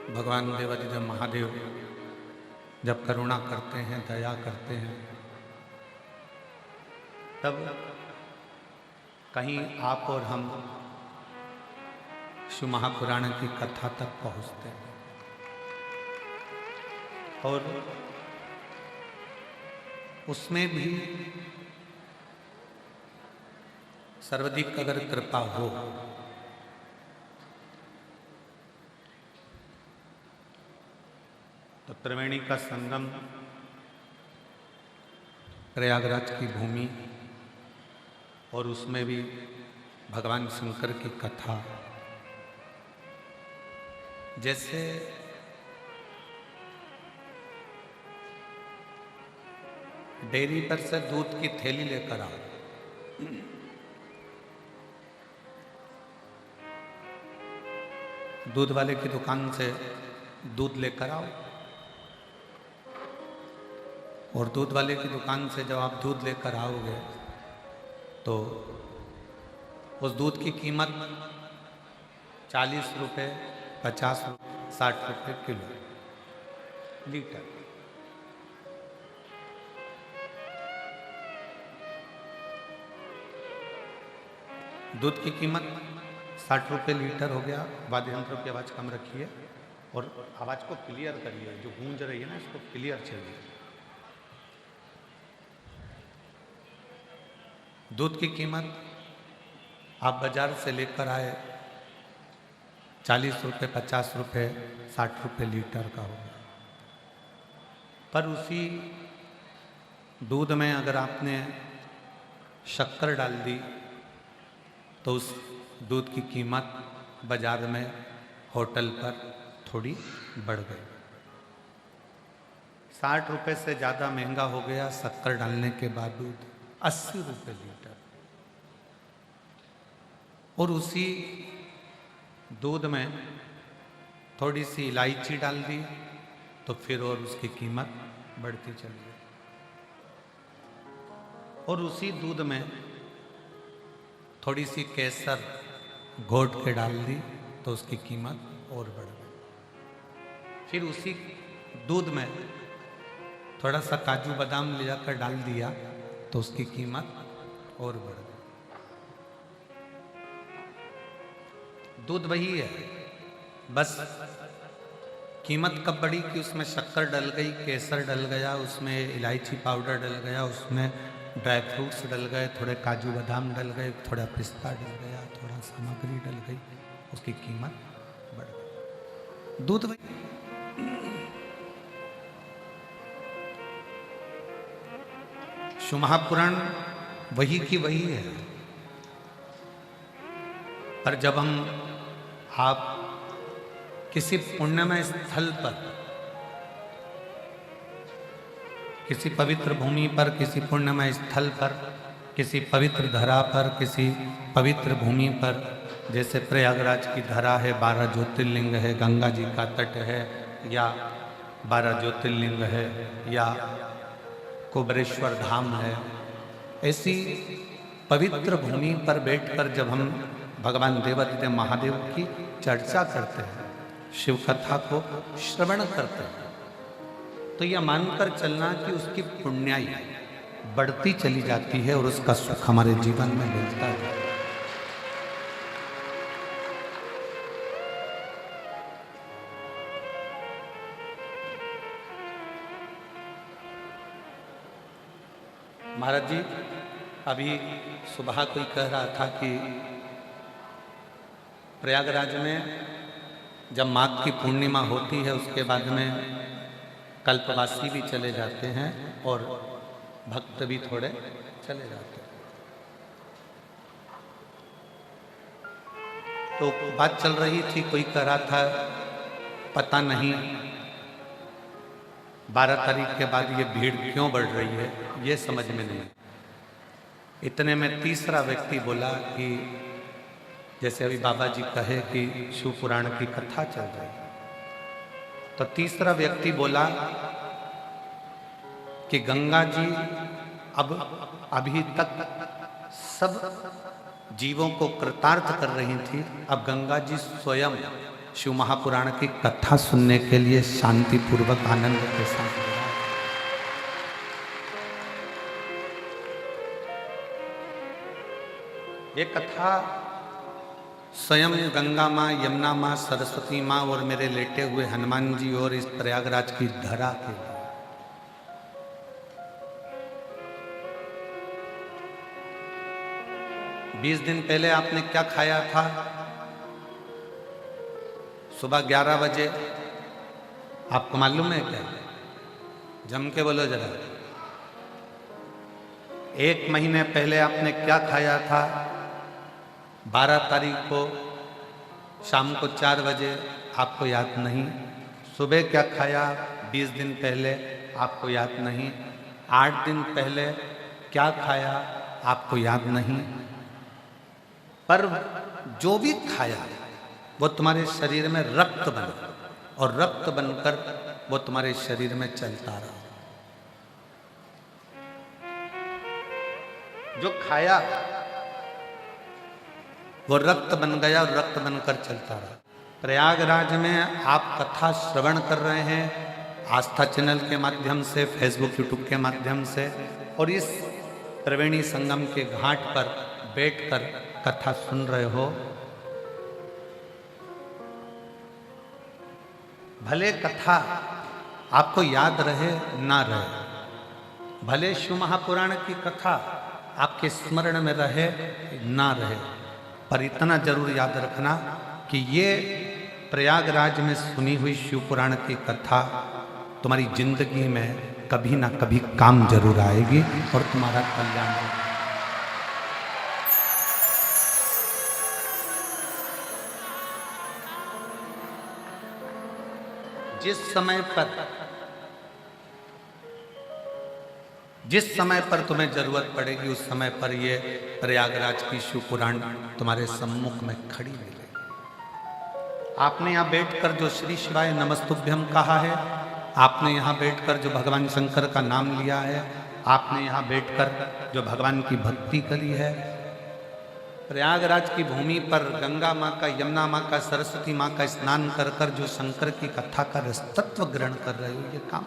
भगवान देवाधिदेव महादेव जब करुणा करते हैं, दया करते हैं, तब कहीं आप और हम शिव महापुराण की कथा तक पहुंचते हैं। और उसमें भी सर्वाधिक अगर कृपा हो तो त्रिवेणी का संगम, प्रयागराज की भूमि और उसमें भी भगवान शंकर की कथा, जैसे डेयरी पर से दूध की थैली लेकर आओ, दूध वाले की दुकान से दूध लेकर आओ और दूध वाले की दुकान से जब आप दूध लेकर आओगे तो उस दूध की कीमत 40 रुपये, 50 रुपये, 60 रुपये किलो लीटर। दूध की कीमत 60 रुपये लीटर हो गया। वाद्य यंत्रों की आवाज़ कम रखिए और आवाज़ को क्लियर करिए, जो गूंज रही है ना इसको क्लियर चलिए। दूध की कीमत आप बाजार से लेकर आए 40 रुपये, 50 रुपये, 60 रुपये लीटर का होगा। पर उसी दूध में अगर आपने शक्कर डाल दी तो उस दूध की कीमत बाजार में, होटल पर थोड़ी बढ़ गई। 60 रुपये से ज़्यादा महंगा हो गया शक्कर डालने के बाद दूध 80 रुपये लीटर। और उसी दूध में थोड़ी सी इलायची डाल दी तो फिर और उसकी कीमत बढ़ती चली गई। और उसी दूध में थोड़ी सी केसर घोट के डाल दी तो उसकी कीमत और बढ़ गई। फिर उसी दूध में थोड़ा सा काजू बादाम ले जाकर डाल दिया तो उसकी कीमत और बढ़ गई। दूध वही है, बस कीमत कब बढ़ी कि उसमें शक्कर डल गई, केसर डल गया, उसमें इलायची पाउडर डल गया, उसमें ड्राई फ्रूट्स डल गए, थोड़े काजू बादाम डल गए, थोड़ा पिस्ता डल गया, थोड़ा सामग्री डल गई, उसकी कीमत बढ़ गई। दूध वही। शिव महापुराण वही की वही है। पर जब आप किसी पुण्यमय स्थल पर, किसी पवित्र भूमि पर, किसी पुण्यमय स्थल पर, किसी पवित्र धरा पर, किसी पवित्र भूमि पर, जैसे प्रयागराज की धरा है, 12 ज्योतिर्लिंग है, गंगा जी का तट है, या 12 ज्योतिर्लिंग है, या कुबरेश्वर धाम है, ऐसी पवित्र भूमि पर बैठकर जब हम भगवान देवाधिदेव महादेव की चर्चा करते हैं, शिव कथा को श्रवण करते हैं, तो यह मानकर चलना कि उसकी पुण्याई बढ़ती चली जाती है और उसका सुख हमारे जीवन में मिलता है। महाराज जी, अभी सुबह कोई कह रहा था कि प्रयागराज में जब माघ की पूर्णिमा होती है उसके बाद में कल्पवासी भी चले जाते हैं और भक्त भी थोड़े चले जाते हैं। तो बात चल रही थी, कोई कह रहा था पता नहीं 12 तारीख के बाद ये भीड़ क्यों बढ़ रही है, ये समझ में नहीं। इतने में तीसरा व्यक्ति बोला कि जैसे अभी बाबा जी कहे कि शिव पुराण की कथा चल रही, तो तीसरा व्यक्ति बोला कि गंगा जी अब अभी तक सब जीवों को कृतार्थ कर रही थी, अब गंगा जी स्वयं शिव महापुराण की कथा सुनने के लिए शांतिपूर्वक आनंद के साथ। ये कथा स्वयं गंगा माँ, यमुना माँ, सरस्वती माँ और मेरे लेटे हुए हनुमान जी और इस प्रयागराज की धरा के लिए। बीस दिन पहले आपने क्या खाया था? सुबह 11 बजे, आपको मालूम है क्या? जम के बोलो जरा। 1 महीने पहले आपने क्या खाया था? 12 तारीख को शाम को 4 बजे, आपको याद नहीं। सुबह क्या खाया 20 दिन पहले, आपको याद नहीं। 8 दिन पहले क्या खाया, आपको याद नहीं। पर जो भी खाया वो तुम्हारे शरीर में रक्त बना और रक्त बनकर वो तुम्हारे शरीर में चलता रहा। जो खाया वो रक्त बन गया और रक्त बनकर चलता रहा। प्रयागराज में आप कथा श्रवण कर रहे हैं आस्था चैनल के माध्यम से, फेसबुक यूट्यूब के माध्यम से, और इस त्रिवेणी संगम के घाट पर बैठकर कथा सुन रहे हो। भले कथा आपको याद रहे ना रहे, भले शिव महापुराण की कथा आपके स्मरण में रहे ना रहे, पर इतना जरूर याद रखना कि ये प्रयागराज में सुनी हुई शिव पुराण की कथा तुम्हारी जिंदगी में कभी ना कभी काम जरूर आएगी और तुम्हारा कल्याण होगा। जिस समय पर तुम्हें जरूरत पड़ेगी उस समय पर ये प्रयागराज की शिव पुराण तुम्हारे सम्मुख में खड़ी मिलेगी। आपने यहाँ बैठकर जो श्री शिवाय नमस्तुभ्यम कहा है, आपने यहाँ बैठकर जो भगवान शंकर का नाम लिया है, आपने यहाँ बैठकर जो भगवान की भक्ति करी है, प्रयागराज की भूमि पर गंगा माँ का, यमुना माँ का, सरस्वती माँ का स्नान कर कर जो शंकर की कथा का रसतत्व ग्रहण कर रहे हो, ये काम।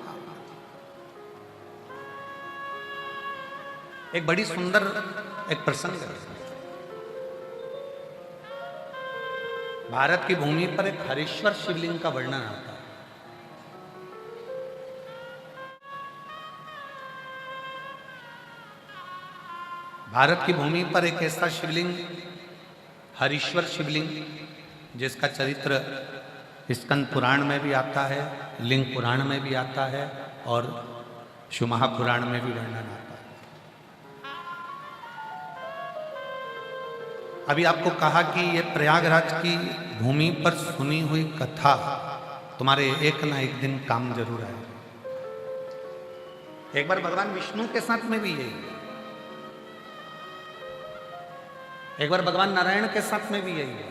एक बड़ी सुंदर एक प्रसंग है। भारत की भूमि पर एक हरेश्वर शिवलिंग का वर्णन आता है। भारत की भूमि पर एक ऐसा शिवलिंग, हरीश्वर शिवलिंग, जिसका चरित्र स्कंद पुराण में भी आता है, लिंग पुराण में भी आता है और शिव महापुराण में भी वर्णन आता है। अभी आपको कहा कि ये प्रयागराज की भूमि पर सुनी हुई कथा तुम्हारे एक ना एक दिन काम जरूर आएगी। एक बार भगवान विष्णु के साथ में भी यही, एक बार भगवान नारायण के साथ में भी यही है।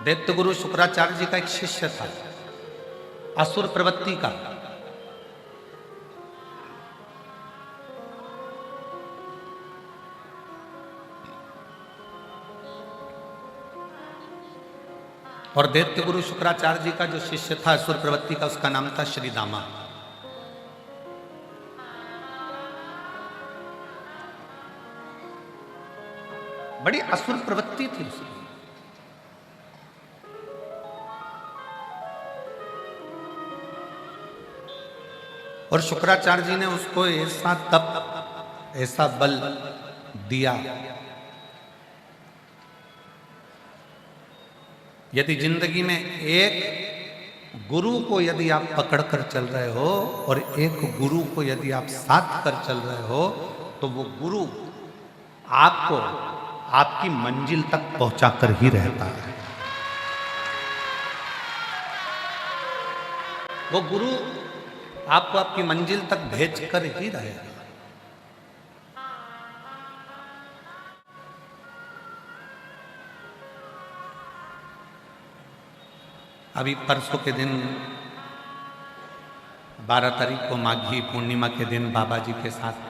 दैत्य गुरु शुक्राचार्य जी का एक शिष्य था, असुर प्रवृत्ति का। और दैत्य गुरु शुक्राचार्य जी का जो शिष्य था असुर प्रवृत्ति का, उसका नाम था श्रीदामा। बड़ी असुर प्रवृत्ति थी उसकी। और शुक्राचार्य जी ने उसको ऐसा तप, ऐसा बल दिया, यदि जिंदगी में एक गुरु को यदि आप पकड़कर चल रहे हो और एक गुरु को यदि आप साथ कर चल रहे हो, तो वो गुरु आपको आपकी मंजिल तक पहुंचाकर ही रहता है। वो गुरु आपको आपकी मंजिल तक भेज कर ही रहेगा। अभी परसों के दिन 12 तारीख को माघी पूर्णिमा के दिन बाबा जी के साथ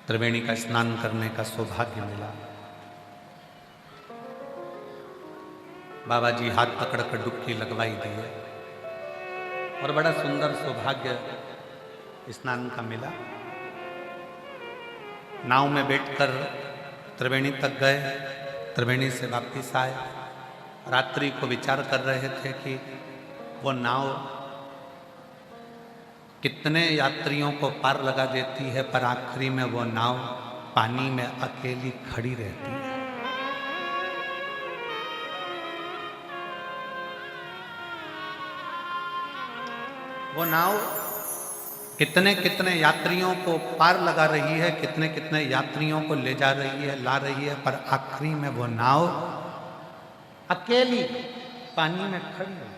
त्रिवेणी का स्नान करने का सौभाग्य मिला। बाबा जी हाथ पकड़ कर डुबकी लगवाई दिए और बड़ा सुंदर सौभाग्य स्नान का मिला। नाव में बैठकर त्रिवेणी तक गए, त्रिवेणी से वापस आए। रात्रि को विचार कर रहे थे कि वो नाव कितने यात्रियों को पार लगा देती है, पर आखिरी में वो नाव पानी में अकेली खड़ी रहती है। वो नाव कितने कितने यात्रियों को पार लगा रही है, कितने कितने यात्रियों को ले जा रही है, ला रही है, पर आखिरी में वो नाव अकेली पानी में खड़ी है,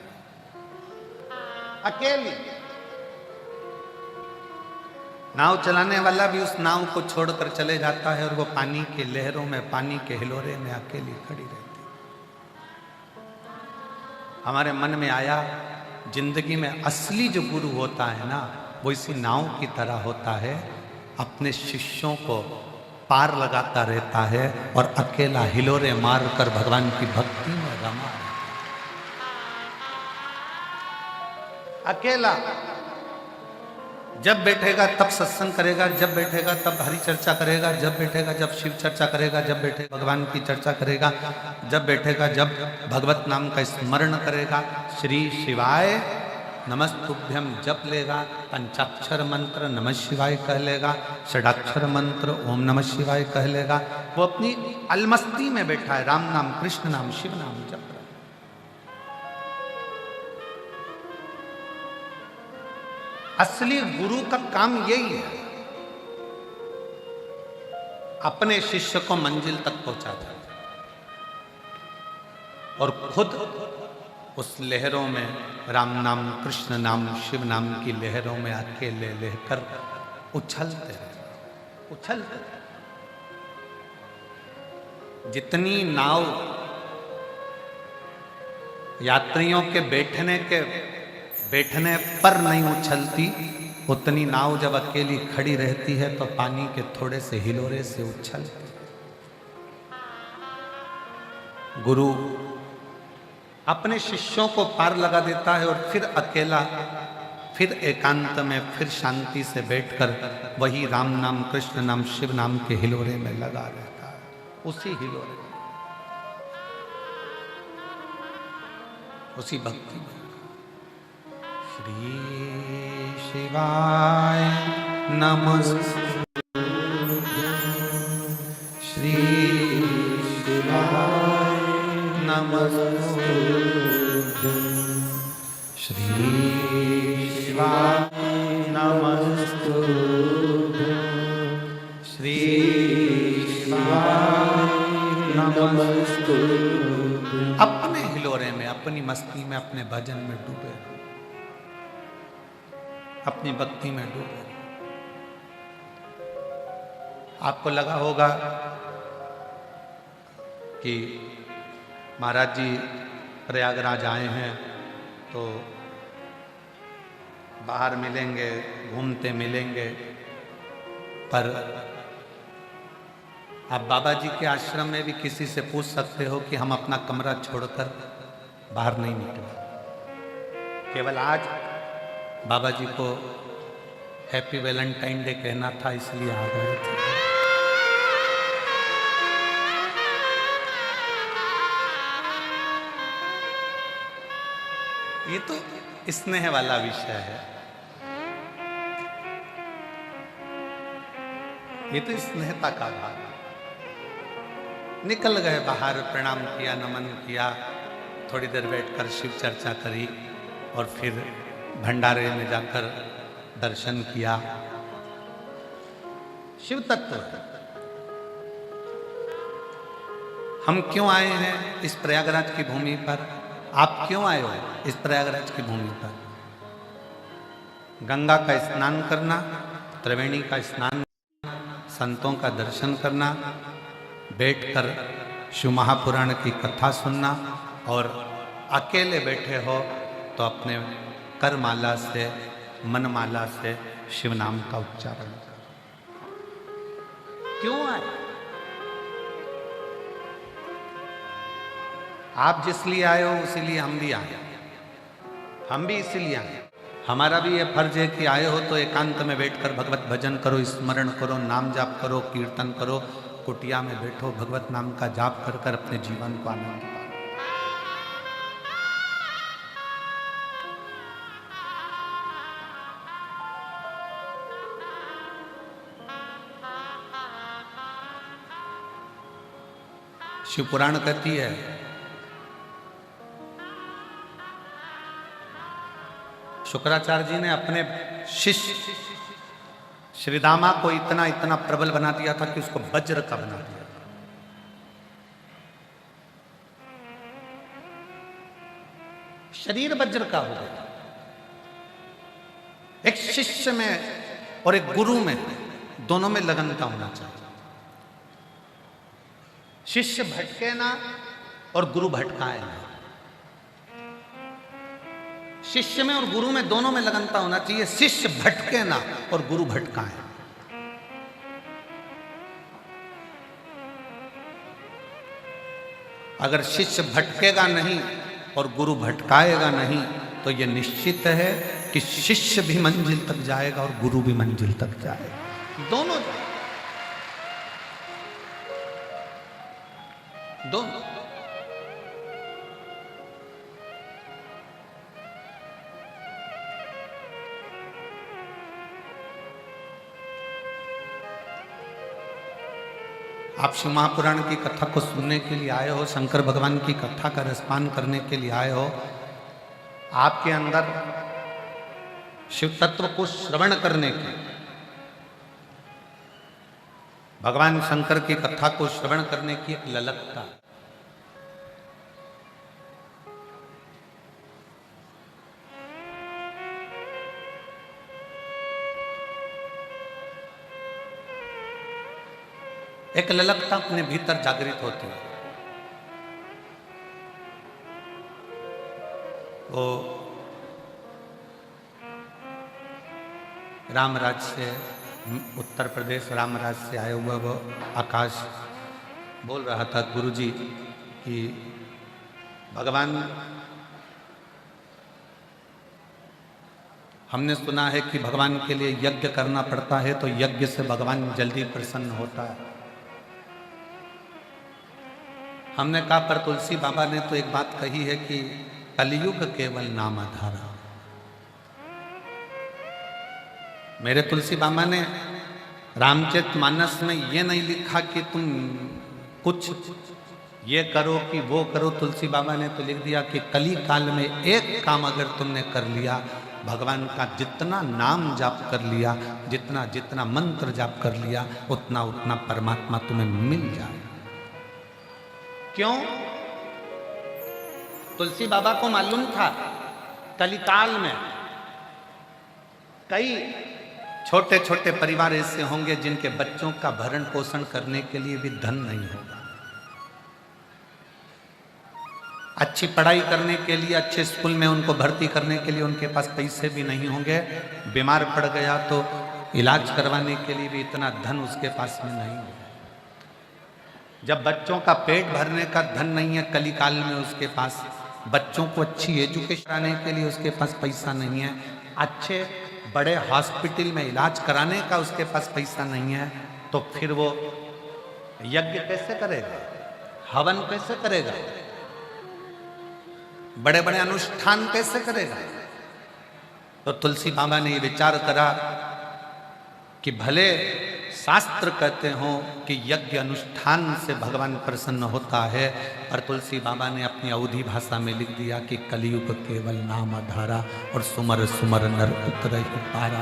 अकेली। नाव चलाने वाला भी उस नाव को छोड़कर चले जाता है और वो पानी के लहरों में, पानी के हिलोरे में अकेली खड़ी रहती है। हमारे मन में आया, जिंदगी में असली जो गुरु होता है ना, वो इसी नाव की तरह होता है, अपने शिष्यों को पार लगाता रहता है और अकेला हिलोरे मारकर भगवान की भक्ति में रमा है। अकेला जब बैठेगा तब सत्संग करेगा, जब बैठेगा तब हरि चर्चा करेगा, जब बैठेगा जब शिव चर्चा करेगा, जब बैठेगा भगवान की चर्चा करेगा, जब बैठेगा जब भगवत नाम का स्मरण करेगा, श्री शिवाय नमस्तुभ्यम जप लेगा, पंचाक्षर मंत्र नमः शिवाय कह लेगा, षडाक्षर मंत्र ओम नमः शिवाय कह लेगा। वो अपनी अलमस्ती में बैठा है, राम नाम, कृष्ण नाम, शिव नाम जप रहा है। असली गुरु का काम यही है, अपने शिष्य को मंजिल तक पहुंचाता है और खुद उस लहरों में, राम नाम, कृष्ण नाम, शिव नाम की लहरों में अकेले लेकर उछलते रहे, उछलते रहे। जितनी नाव यात्रियों के बैठने पर नहीं उछलती, उतनी नाव जब अकेली खड़ी रहती है तो पानी के थोड़े से हिलोरे से उछलती है। गुरु अपने शिष्यों को पार लगा देता है और फिर अकेला, फिर एकांत में, फिर शांति से बैठकर वही राम नाम, कृष्ण नाम, शिव नाम के हिलोरे में लगा रहता है, उसी हिलोरे में, उसी भक्ति में। श्री शिवाय नमस्तुभ्यं, श्री शिवाय नमस्तुभ्यं, श्री शिवाय नमस्तुभ्यं, श्री शिवाय नमस्तुभ्यं। अपने हिलोरे में, अपनी मस्ती में, अपने भजन में डूबे, अपनी भक्ति में डूबे। आपको लगा होगा कि महाराज जी प्रयागराज आए हैं तो बाहर मिलेंगे, घूमते मिलेंगे, पर आप बाबा जी के आश्रम में भी किसी से पूछ सकते हो कि हम अपना कमरा छोड़कर बाहर नहीं निकले। केवल आज बाबा जी को हैप्पी वैलेंटाइन डे कहना था, इसलिए आ गए थे। ये तो स्नेह वाला विषय है, ये तो स्नेहता का भाग। निकल गए बाहर, प्रणाम किया, नमन किया, थोड़ी देर बैठकर शिव चर्चा करी और फिर भंडारे में जाकर दर्शन किया। शिव तत्व है। हम क्यों आए हैं इस प्रयागराज की भूमि पर? आप क्यों आए हो इस प्रयागराज की भूमि पर? गंगा का स्नान करना, त्रिवेणी का स्नान, संतों का दर्शन करना, बैठकर शिव महापुराण की कथा सुनना, और अकेले बैठे हो तो अपने करमाला से, मनमाला से शिव नाम का उच्चारण करो। क्यों आए? आप जिस लिए आए हो उसीलिए हम भी आए, हम भी इसीलिए आए। हमारा भी ये फर्ज है कि आए हो तो एकांत में बैठकर भगवत भजन करो, स्मरण करो, नाम जाप करो, कीर्तन करो, कुटिया में बैठो, भगवत नाम का जाप कर कर अपने जीवन को आनंद पाओ। शिव पुराण कहती है शुक्राचार्य जी ने अपने शिष्य श्रीदामा को इतना इतना प्रबल बना दिया था कि उसको वज्र का बना दिया। शरीर वज्र का हो गया। एक शिष्य में और एक गुरु में दोनों में लगन का होना चाहिए। शिष्य भटके ना और गुरु भटकाए ना। शिष्य में और गुरु में दोनों में लगनता होना चाहिए। शिष्य भटके ना और गुरु भटकाए। अगर शिष्य भटकेगा नहीं और गुरु भटकाएगा नहीं तो यह निश्चित है कि शिष्य भी मंजिल तक जाएगा और गुरु भी मंजिल तक जाएगा। दोनों दोनों आप शिव महापुराण की कथा को सुनने के लिए आए हो, शंकर भगवान की कथा का रसपान करने के लिए आए हो। आपके अंदर शिव तत्व को श्रवण करने की, भगवान शंकर की कथा को श्रवण करने की एक ललकता, एक ललकता अपने भीतर जागृत होती है। वो रामराज से, उत्तर प्रदेश रामराज से आया हुआ वो आकाश बोल रहा था गुरुजी कि भगवान, हमने सुना है कि भगवान के लिए यज्ञ करना पड़ता है तो यज्ञ से भगवान जल्दी प्रसन्न होता है। हमने कहा पर तुलसी बाबा ने तो एक बात कही है कि कलयुग केवल नाम आधारा। मेरे तुलसी बाबा ने रामचरितमानस में ये नहीं लिखा कि तुम कुछ ये करो कि वो करो। तुलसी बाबा ने तो लिख दिया कि कली काल में एक काम अगर तुमने कर लिया, भगवान का जितना नाम जाप कर लिया, जितना जितना मंत्र जाप कर लिया, उतना उतना परमात्मा तुम्हें मिल जाए। क्यों? तुलसी बाबा को मालूम था कलिकाल में कई छोटे छोटे परिवार ऐसे होंगे जिनके बच्चों का भरण पोषण करने के लिए भी धन नहीं होगा, अच्छी पढ़ाई करने के लिए, अच्छे स्कूल में उनको भर्ती करने के लिए उनके पास पैसे भी नहीं होंगे। बीमार पड़ गया तो इलाज करवाने के लिए भी इतना धन उसके पास में नहीं होगा। जब बच्चों का पेट भरने का धन नहीं है कलिकाल में उसके पास, बच्चों को अच्छी एजुकेशन कराने के लिए उसके पास पैसा नहीं है, अच्छे बड़े हॉस्पिटल में इलाज कराने का उसके पास पैसा नहीं है, तो फिर वो यज्ञ कैसे करेगा, हवन कैसे करेगा, बड़े बड़े अनुष्ठान कैसे करेगा? तो तुलसी बाबा ने ये विचार करा कि भले शास्त्र कहते हो कि यज्ञ अनुष्ठान से भगवान प्रसन्न होता है, पर तुलसी बाबा ने अपनी अवधी भाषा में लिख दिया कि कलयुग केवल नाम आधारा और सुमर सुमर नर उतरहि पारा।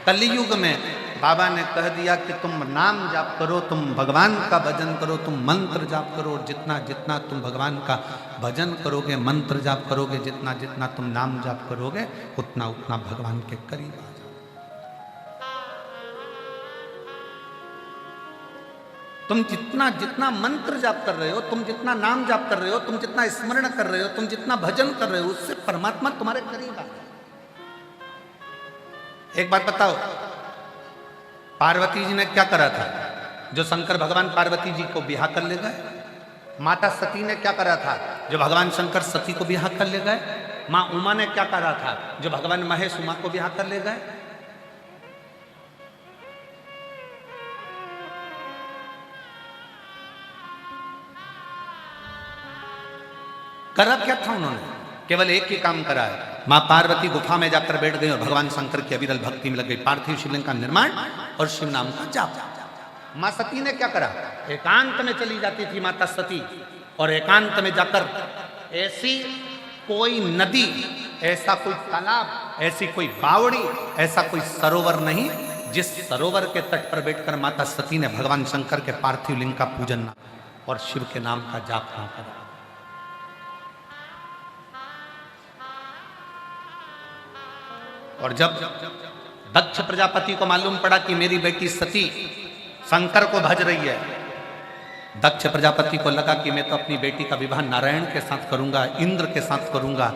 कलयुग में बाबा ने कह दिया कि तुम नाम जाप करो, तुम भगवान का भजन करो, तुम मंत्र जाप करो, और जितना जितना तुम भगवान का भजन करोगे, मंत्र जाप करोगे, जितना जितना तुम नाम जाप करोगे, उतना उतना भगवान के करीब आ जाओ। तुम जितना जितना मंत्र जाप कर रहे हो, तुम जितना नाम जाप कर रहे हो, तुम जितना स्मरण कर रहे हो, तुम जितना भजन कर रहे हो, उससे परमात्मा तुम्हारे करीब आ। एक बात बताओ, पार्वती जी ने क्या करा था जो शंकर भगवान पार्वती जी को ब्याह कर ले गए? माता सती ने क्या करा था जो भगवान शंकर सती को ब्याह कर ले गए? मां उमा ने क्या करा था जो भगवान महेश उमा को ब्याह कर ले गए? करा क्या था उन्होंने? केवल एक ही काम करा है। मां पार्वती गुफा में जाकर बैठ गई और भगवान शंकर की अविरल भक्ति में लग गई। पार्थिव शिवलिंग का निर्माण और शिव नाम का जाप। मां सती ने क्या करा? एकांत में चली जाती थी माता सती और एकांत में जाकर ऐसी कोई नदी, ऐसा कोई तालाब, ऐसी कोई बावड़ी, ऐसा कोई सरोवर नहीं जिस सरोवर के तट पर बैठकर माता सती ने भगवान शंकर के पार्थिव लिंग का पूजन और शिव के नाम का जाप ना करा। और जब दक्ष प्रजापति को मालूम पड़ा कि मेरी बेटी सती शंकर को भज रही है, दक्ष प्रजापति को लगा कि मैं तो अपनी बेटी का विवाह नारायण के साथ करूंगा, इंद्र के साथ करूंगा,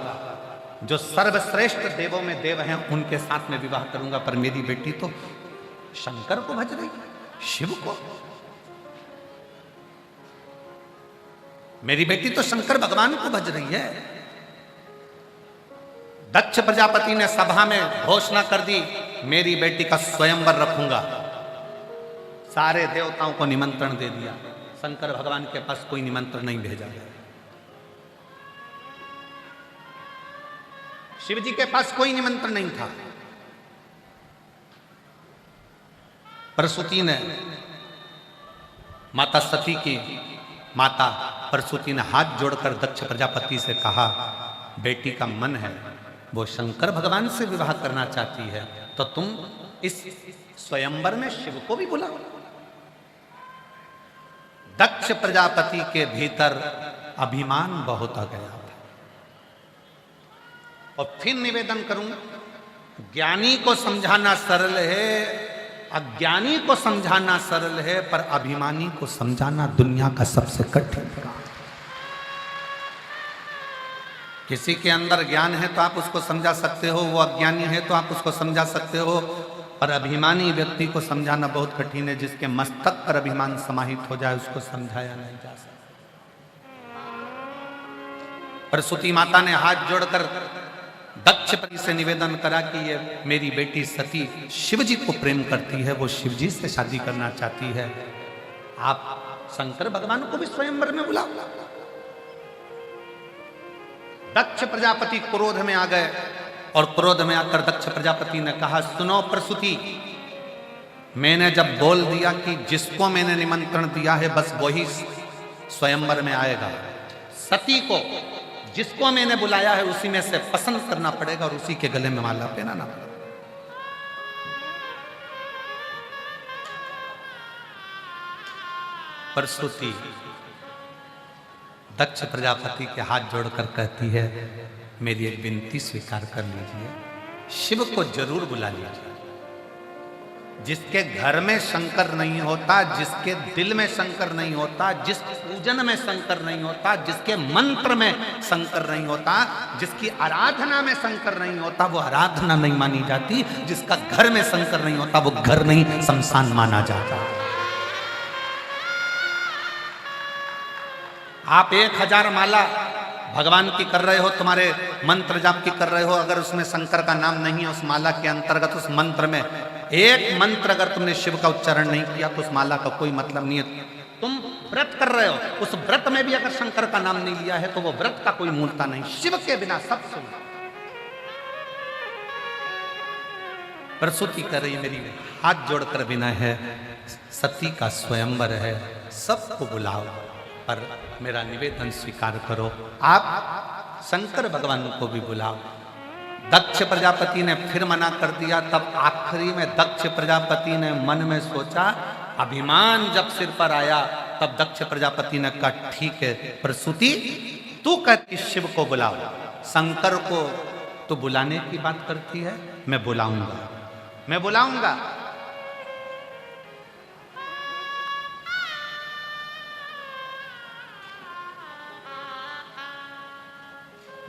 जो सर्वश्रेष्ठ देवों में देव हैं उनके साथ में विवाह करूंगा, पर मेरी बेटी तो शंकर को भज रही है, शिव को। मेरी बेटी तो शंकर भगवान को भज रही है। दक्ष प्रजापति ने सभा में घोषणा कर दी, मेरी बेटी का स्वयंवर रखूंगा। सारे देवताओं को निमंत्रण दे दिया, शंकर भगवान के पास कोई निमंत्रण नहीं भेजा गया। शिव जी के पास कोई निमंत्रण नहीं था। प्रसूति ने, माता सती की माता प्रसूति ने हाथ जोड़कर दक्ष प्रजापति से कहा, बेटी का मन है, वो शंकर भगवान से विवाह करना चाहती है, तो तुम इस स्वयंवर में शिव को भी बुलाओ। दक्ष प्रजापति के भीतर अभिमान बहुत आ गया था। और फिर निवेदन करूंगा, ज्ञानी को समझाना सरल है, अज्ञानी को समझाना सरल है, पर अभिमानी को समझाना दुनिया का सबसे कठिन काम। किसी के अंदर ज्ञान है तो आप उसको समझा सकते हो, वो अज्ञानी है तो आप उसको समझा सकते हो, पर अभिमानी व्यक्ति को समझाना बहुत कठिन है। जिसके मस्तक पर अभिमान समाहित हो जाए उसको समझाया नहीं जा सकता। प्रसूति माता ने हाथ जोड़कर दक्ष पति से निवेदन करा कि ये मेरी बेटी सती शिव जी को प्रेम करती है, वो शिव जी से शादी करना चाहती है, आप शंकर भगवान को भी स्वयंवर में बुलाओ। दक्ष प्रजापति क्रोध में आ गए और क्रोध में आकर दक्ष प्रजापति ने कहा, सुनो प्रसूति, मैंने जब बोल दिया कि जिसको मैंने निमंत्रण दिया है बस वही स्वयंवर में आएगा, सती को जिसको मैंने बुलाया है उसी में से पसंद करना पड़ेगा और उसी के गले में माला पहनाना पड़ेगा। प्रसूति दक्ष प्रजापति के हाथ जोड़कर कहती है, मेरी एक विनती स्वीकार कर लीजिए, शिव को जरूर बुला लीजिए। जिसके घर में शंकर नहीं होता, जिसके दिल में शंकर नहीं होता, जिस पूजन में शंकर नहीं होता, जिसके मंत्र में शंकर नहीं होता, जिसकी आराधना में शंकर नहीं होता, वो आराधना नहीं मानी जाती। जिसका घर में शंकर नहीं होता वो घर नहीं शमशान माना जाता। आप 1000 माला भगवान की कर रहे हो, तुम्हारे मंत्र जाप की कर रहे हो, अगर उसमें शंकर का नाम नहीं है उस माला के अंतर्गत, उस मंत्र में एक मंत्र अगर तुमने शिव का उच्चारण नहीं किया तो उस माला का कोई मतलब नहीं है। तुम व्रत कर रहे हो, उस व्रत में भी अगर शंकर का नाम नहीं लिया है तो वो व्रत का कोई मूलता नहीं। शिव के बिना सब सुन। प्रसूति कर रही मेरी हाथ जोड़कर बिना है, सती का स्वयंवर है, सबको बुलाओ, पर मेरा निवेदन स्वीकार करो, आप शंकर भगवान को भी बुलाओ। दक्ष प्रजापति ने फिर मना कर दिया। तब आखिरी में दक्ष प्रजापति ने मन में सोचा, अभिमान जब सिर पर आया तब दक्ष प्रजापति ने कहा, ठीक है प्रसूति, तू कहती शिव को बुलाओ, शंकर को तो बुलाने की बात करती है, मैं बुलाऊंगा, मैं बुलाऊंगा।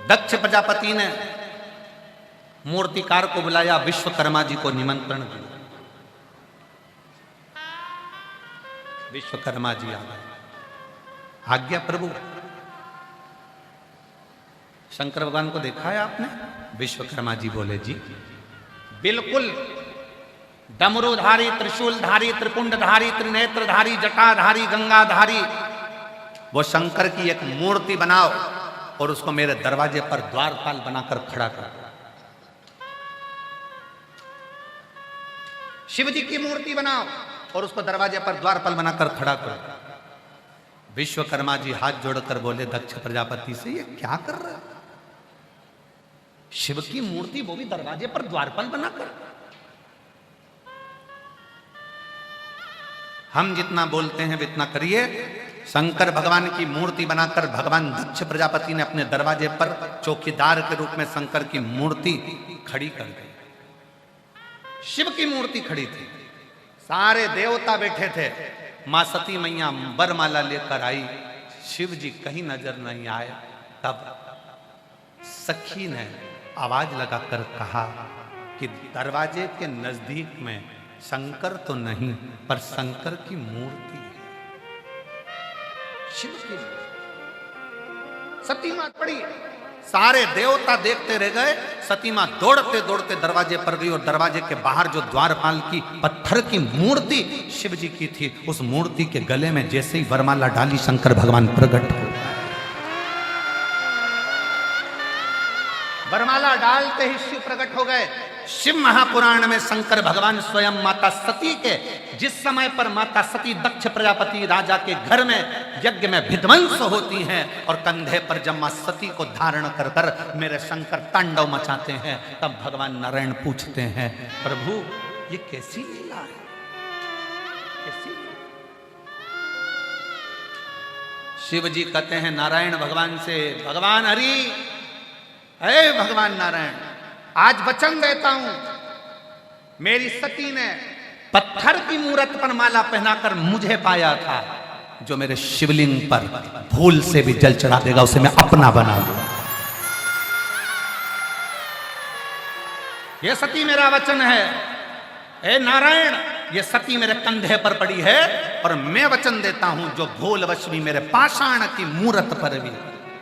दक्ष प्रजापति ने मूर्तिकार को बुलाया, विश्वकर्मा जी को निमंत्रण दिया। विश्वकर्मा जी आ गए, आज्ञा प्रभु। शंकर भगवान को देखा है आपने? विश्वकर्मा जी बोले जी बिल्कुल, डमरूधारी, त्रिशूलधारी, त्रिपुंडधारी, त्रिनेत्रधारी, जटाधारी, गंगाधारी वो शंकर की एक मूर्ति बनाओ और उसको मेरे दरवाजे पर द्वारपाल बनाकर खड़ा कर। शिव जी की मूर्ति बनाओ और उसको दरवाजे पर द्वारपाल बनाकर खड़ा करो। विश्वकर्मा जी हाथ जोड़कर बोले दक्ष प्रजापति से, ये क्या कर रहा है? शिव की मूर्ति, वो भी दरवाजे पर द्वारपाल बनाकर। हम जितना बोलते हैं इतना करिए। शंकर भगवान की मूर्ति बनाकर भगवान दक्ष प्रजापति ने अपने दरवाजे पर चौकीदार के रूप में शंकर की मूर्ति खड़ी कर दी। शिव की मूर्ति खड़ी थी, सारे देवता बैठे थे। मां सती मैया वरमाला लेकर आई, शिव जी कहीं नजर नहीं आए। तब सखी ने आवाज लगाकर कहा कि दरवाजे के नजदीक में शंकर तो नहीं पर शंकर की मूर्ति है, शिव की। सती मां पड़ी, सारे देवता देखते रह गए। सती मां दौड़ते दौड़ते दरवाजे पर गई और दरवाजे के बाहर जो द्वारपाल की पत्थर की मूर्ति शिव जी की थी, उस मूर्ति के गले में जैसे ही वरमाला डाली, शंकर भगवान प्रकट हो। वरमाला डालते ही शिव प्रकट हो गए। शिव महापुराण में शंकर भगवान स्वयं माता सती के, जिस समय पर माता सती दक्ष प्रजापति राजा के घर में यज्ञ में विध्वंस होती हैं और कंधे पर जब मां सती को धारण कर कर मेरे शंकर तांडव मचाते हैं, तब भगवान नारायण पूछते हैं, प्रभु ये कैसी लीला है, कैसी? शिव जी कहते हैं नारायण भगवान से, भगवान हरि, हे भगवान नारायण, आज वचन देता हूं, मेरी सती ने पत्थर की मूरत पर माला पहनाकर मुझे पाया था, जो मेरे शिवलिंग पर भूल से भी जल चढ़ा देगा उसे मैं अपना बना लूंगा। ये सती मेरा वचन है, हे नारायण, ये सती मेरे कंधे पर पड़ी है और मैं वचन देता हूं, जो भूलवश भी मेरे पाषाण की मूरत पर भी,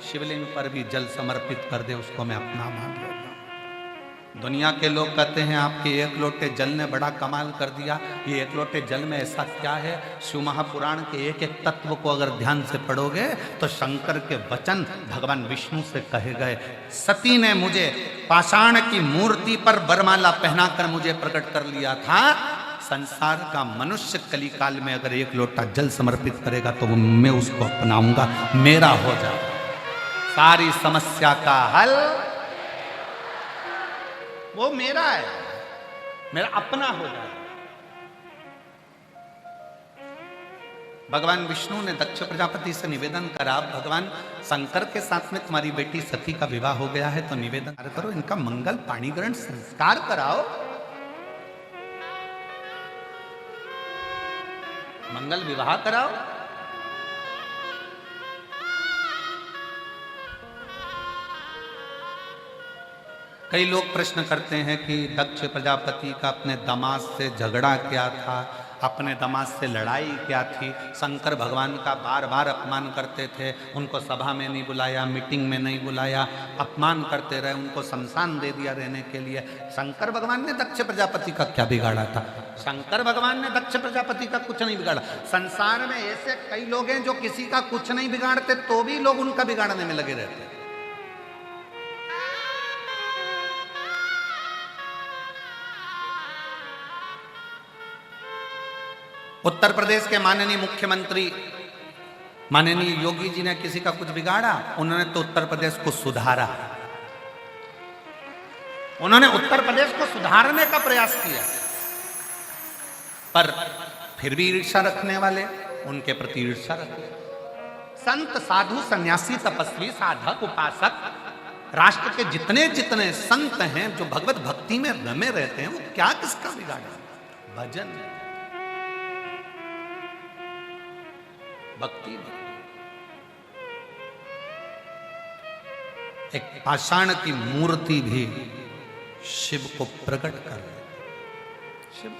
शिवलिंग पर भी जल समर्पित कर दे, उसको मैं अपना मान लूंगा। दुनिया के लोग कहते हैं आपके एक लोटे जल ने बड़ा कमाल कर दिया। ये एक लोटे जल में ऐसा क्या है? शिव महापुराण के एक एक तत्व को अगर ध्यान से पढ़ोगे तो शंकर के वचन भगवान विष्णु से कहे गए। सती ने मुझे पाषाण की मूर्ति पर वरमाला पहनाकर मुझे प्रकट कर लिया था। संसार का मनुष्य कलिकाल में अगर एक लोटा जल समर्पित करेगा तो मैं उसको अपनाऊंगा, मेरा हो जाए, सारी समस्या का हल वो मेरा है, मेरा अपना हो जाए। भगवान विष्णु ने दक्ष प्रजापति से निवेदन करा, भगवान शंकर के साथ में तुम्हारी बेटी सती का विवाह हो गया है, तो निवेदन करो, इनका मंगल पाणी ग्रहण संस्कार कराओ, मंगल विवाह कराओ। कई लोग प्रश्न करते हैं कि दक्ष प्रजापति का अपने दामाद से झगड़ा क्या था, अपने दामाद से लड़ाई क्या थी। शंकर भगवान का बार बार अपमान करते थे, उनको सभा में नहीं बुलाया, मीटिंग में नहीं बुलाया, अपमान करते रहे, उनको शमशान दे दिया रहने के लिए। शंकर भगवान ने दक्ष प्रजापति का क्या बिगाड़ा था? शंकर भगवान ने दक्ष प्रजापति का कुछ नहीं बिगाड़ा। संसार में ऐसे कई लोग हैं जो किसी का कुछ नहीं बिगाड़ते तो भी लोग उनका बिगाड़ने में लगे रहते हैं। उत्तर प्रदेश के माननीय मुख्यमंत्री माननीय योगी जी ने किसी का कुछ बिगाड़ा? उन्होंने तो उत्तर प्रदेश को सुधारा, उन्होंने उत्तर प्रदेश को सुधारने का प्रयास किया, पर फिर भी ईर्ष्या रखने वाले उनके प्रति ईर्ष्या रखते। संत, साधु, सन्यासी, तपस्वी, साधक, उपासक, राष्ट्र के जितने जितने संत हैं जो भगवत भक्ति में रमे रहते हैं, वो क्या किसका बिगाड़ा? भजन, भक्ति। एक पाषाण की मूर्ति भी शिव को प्रकट कर रही। शिव,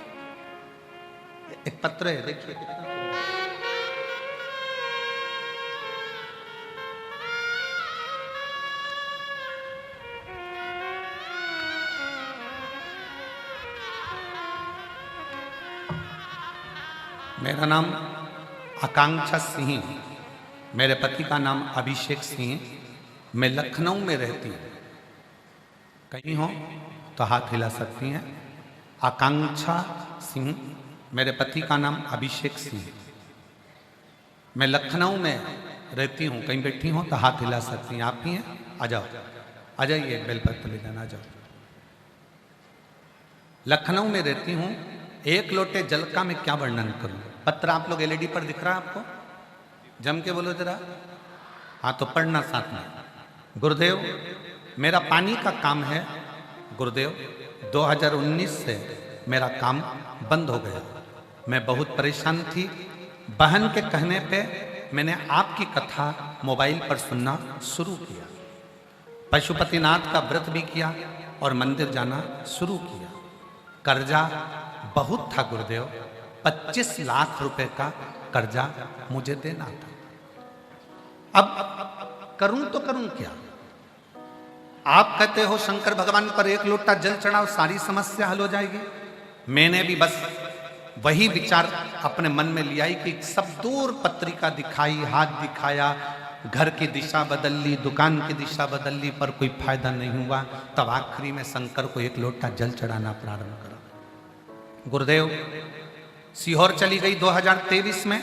एक पत्र है, देखिए कितना, मेरा नाम आकांक्षा सिंह, मेरे पति का नाम अभिषेक सिंह। मैं लखनऊ में रहती हूँ। कहीं हो तो हाथ हिला सकती हैं। आकांक्षा सिंह, मेरे पति का नाम अभिषेक सिंह। मैं लखनऊ में रहती हूँ। कहीं बैठी हो तो हाथ हिला सकती हैं। आप ही हैं? आ जाओ, आ जाइए, बेलपत्र ले जाना, आ जाओ। लखनऊ में रहती हूँ। एक लोटे जल का मैं क्या वर्णन करूँ। पत्र आप लोग एलईडी पर दिख रहा है आपको? जम के बोलो जरा। हाँ तो पढ़ना साथ में। गुरुदेव, मेरा पानी का काम है। गुरुदेव, 2019 से मेरा काम बंद हो गया। मैं बहुत परेशान थी। बहन के कहने पे मैंने आपकी कथा मोबाइल पर सुनना शुरू किया। पशुपतिनाथ का व्रत भी किया और मंदिर जाना शुरू किया। कर्जा बहुत था गुरुदेव, 25 लाख रुपए का कर्जा मुझे देना था। अब करूं तो करूं क्या? आप कहते हो शंकर भगवान पर एक लोटा जल चढ़ाओ, सारी समस्या हल हो जाएगी। मैंने भी बस वही विचार अपने मन में लिया कि सब दूर पत्रिका दिखाई, हाथ दिखाया, घर की दिशा बदल ली, दुकान की दिशा बदल ली, पर कोई फायदा नहीं हुआ। तब आखिरी में शंकर को एक लोटा जल चढ़ाना प्रारंभ करा। गुरुदेव, सीहोर चली गई 2023 में।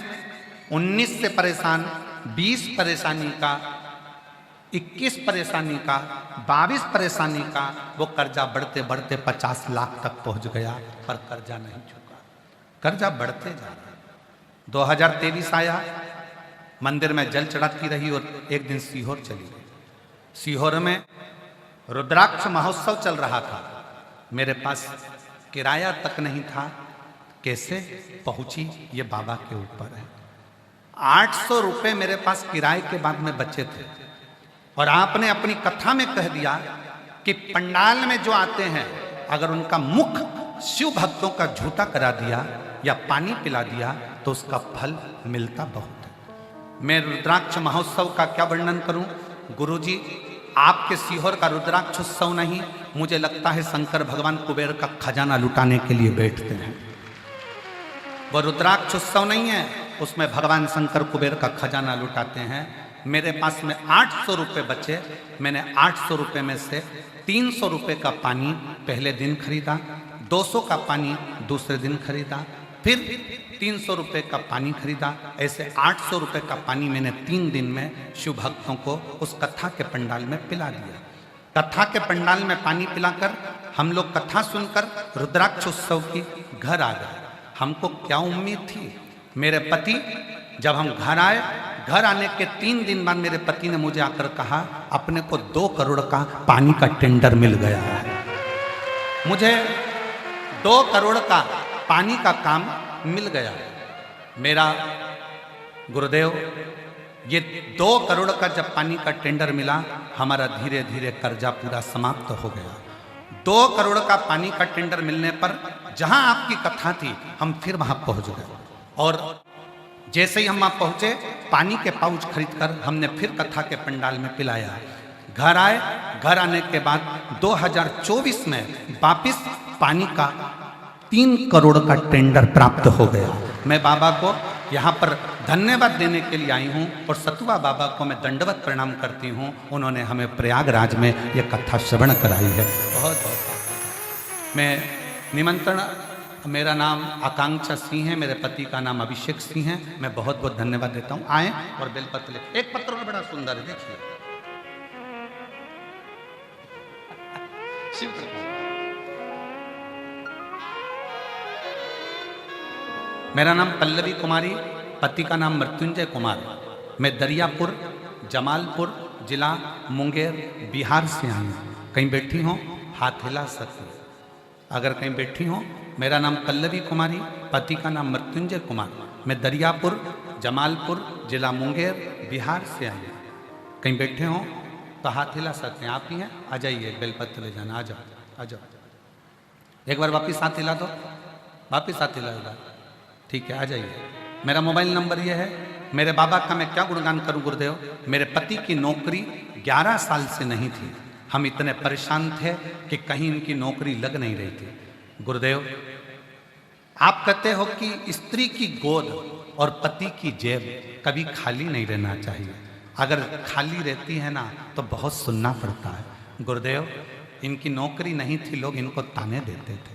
19 से परेशान, 20 परेशानी का, 21 परेशानी का, 22 परेशानी का, वो कर्जा बढ़ते बढ़ते 50 लाख तक पहुंच गया, पर कर्जा नहीं चुका। कर्जा बढ़ते जा रहा। 2023 आया, मंदिर में जल चढ़ाती रही और एक दिन सीहोर चली गई। सीहोर में रुद्राक्ष महोत्सव चल रहा था। मेरे पास किराया तक नहीं था। कैसे पहुंची ये बाबा के ऊपर है। 800 रुपए मेरे पास किराए के बाद में बचे थे। और आपने अपनी कथा में कह दिया कि पंडाल में जो आते हैं, अगर उनका मुख शिव भक्तों का झूठा करा दिया या पानी पिला दिया तो उसका फल मिलता बहुत है। मैं रुद्राक्ष महोत्सव का क्या वर्णन करूं। गुरुजी, आपके सीहोर का रुद्राक्ष उत्सव नहीं, मुझे लगता है शंकर भगवान कुबेर का खजाना लुटाने के लिए बैठते हैं। वो रुद्राक्ष उत्सव नहीं है, उसमें भगवान शंकर कुबेर का खजाना लुटाते हैं। मेरे पास में 800 रुपये बचे। मैंने 800 रुपये में से 300 रुपये का पानी पहले दिन खरीदा, 200 का पानी दूसरे दिन खरीदा, फिर 300 रुपये का पानी खरीदा। ऐसे 800 रुपये का पानी मैंने 3 दिन में शिव भक्तों को उस कथा के पंडाल में पिला दिया। कथा के पंडाल में पानी पिलाकर हम लोग कथा सुनकर रुद्राक्ष उत्सव की घर आ गए। हमको क्या उम्मीद थी। मेरे पति, जब हम घर आए, घर आने के 3 दिन बाद मेरे पति ने मुझे आकर कहा, अपने को 2 करोड़ का पानी का टेंडर मिल गया है। मुझे 2 करोड़ का पानी का काम मिल गया। मेरा गुरुदेव, ये 2 करोड़ का जब पानी का टेंडर मिला, हमारा धीरे धीरे कर्जा पूरा समाप्त हो गया। 2 करोड़ का पानी का टेंडर मिलने पर जहां आपकी कथा थी, हम फिर वहां पहुंच गए। और जैसे ही हम वहां पहुंचे, पानी के पाउच खरीदकर हमने फिर कथा के पंडाल में पिलाया। घर आए, घर आने के बाद 2024 में वापिस पानी का 3 करोड़ का टेंडर प्राप्त हो गया। मैं बाबा को यहाँ पर धन्यवाद देने के लिए आई हूँ और सतुआ बाबा को मैं दंडवत प्रणाम करती हूँ। उन्होंने हमें प्रयागराज में ये कथा श्रवण कराई है। बहुत बहुत मैं निमंत्रण, मेरा नाम आकांक्षा सिंह है, मेरे पति का नाम अभिषेक सिंह है। मैं बहुत बहुत धन्यवाद देता हूँ। आए और बेलपत्र ले। एक पत्र में बड़ा सुंदर है, देखिए। मेरा नाम पल्लवी कुमारी, पति का नाम मृत्युंजय कुमार। मैं दरियापुर, जमालपुर जिला मुंगेर, बिहार से आई हूँ। कहीं बैठी हो हाथ हिला सकती। अगर कहीं बैठी हो। मेरा नाम पल्लवी कुमारी, पति का नाम मृत्युंजय कुमार। मैं दरियापुर, जमालपुर जिला मुंगेर, बिहार से आई हूँ। कहीं बैठे हो तो हाथ हिला सकते हैं। आप ही हैं? आ जाइए, बेलपत्र ले जाना। आ जाओ, आ जाओ। एक बार वापिस हाथ हिला दो, वापिस हाथ हिलाएगा। ठीक है, आ जाइए। मेरा मोबाइल नंबर ये है। मेरे बाबा का मैं क्या गुणगान करूं गुरुदेव। मेरे पति की नौकरी 11 साल से नहीं थी। हम इतने परेशान थे कि कहीं इनकी नौकरी लग नहीं रही थी। गुरुदेव, आप कहते हो कि स्त्री की गोद और पति की जेब कभी खाली नहीं रहना चाहिए। अगर खाली रहती है ना तो बहुत सुनना पड़ता है। गुरुदेव, इनकी नौकरी नहीं थी, लोग इनको ताने देते थे,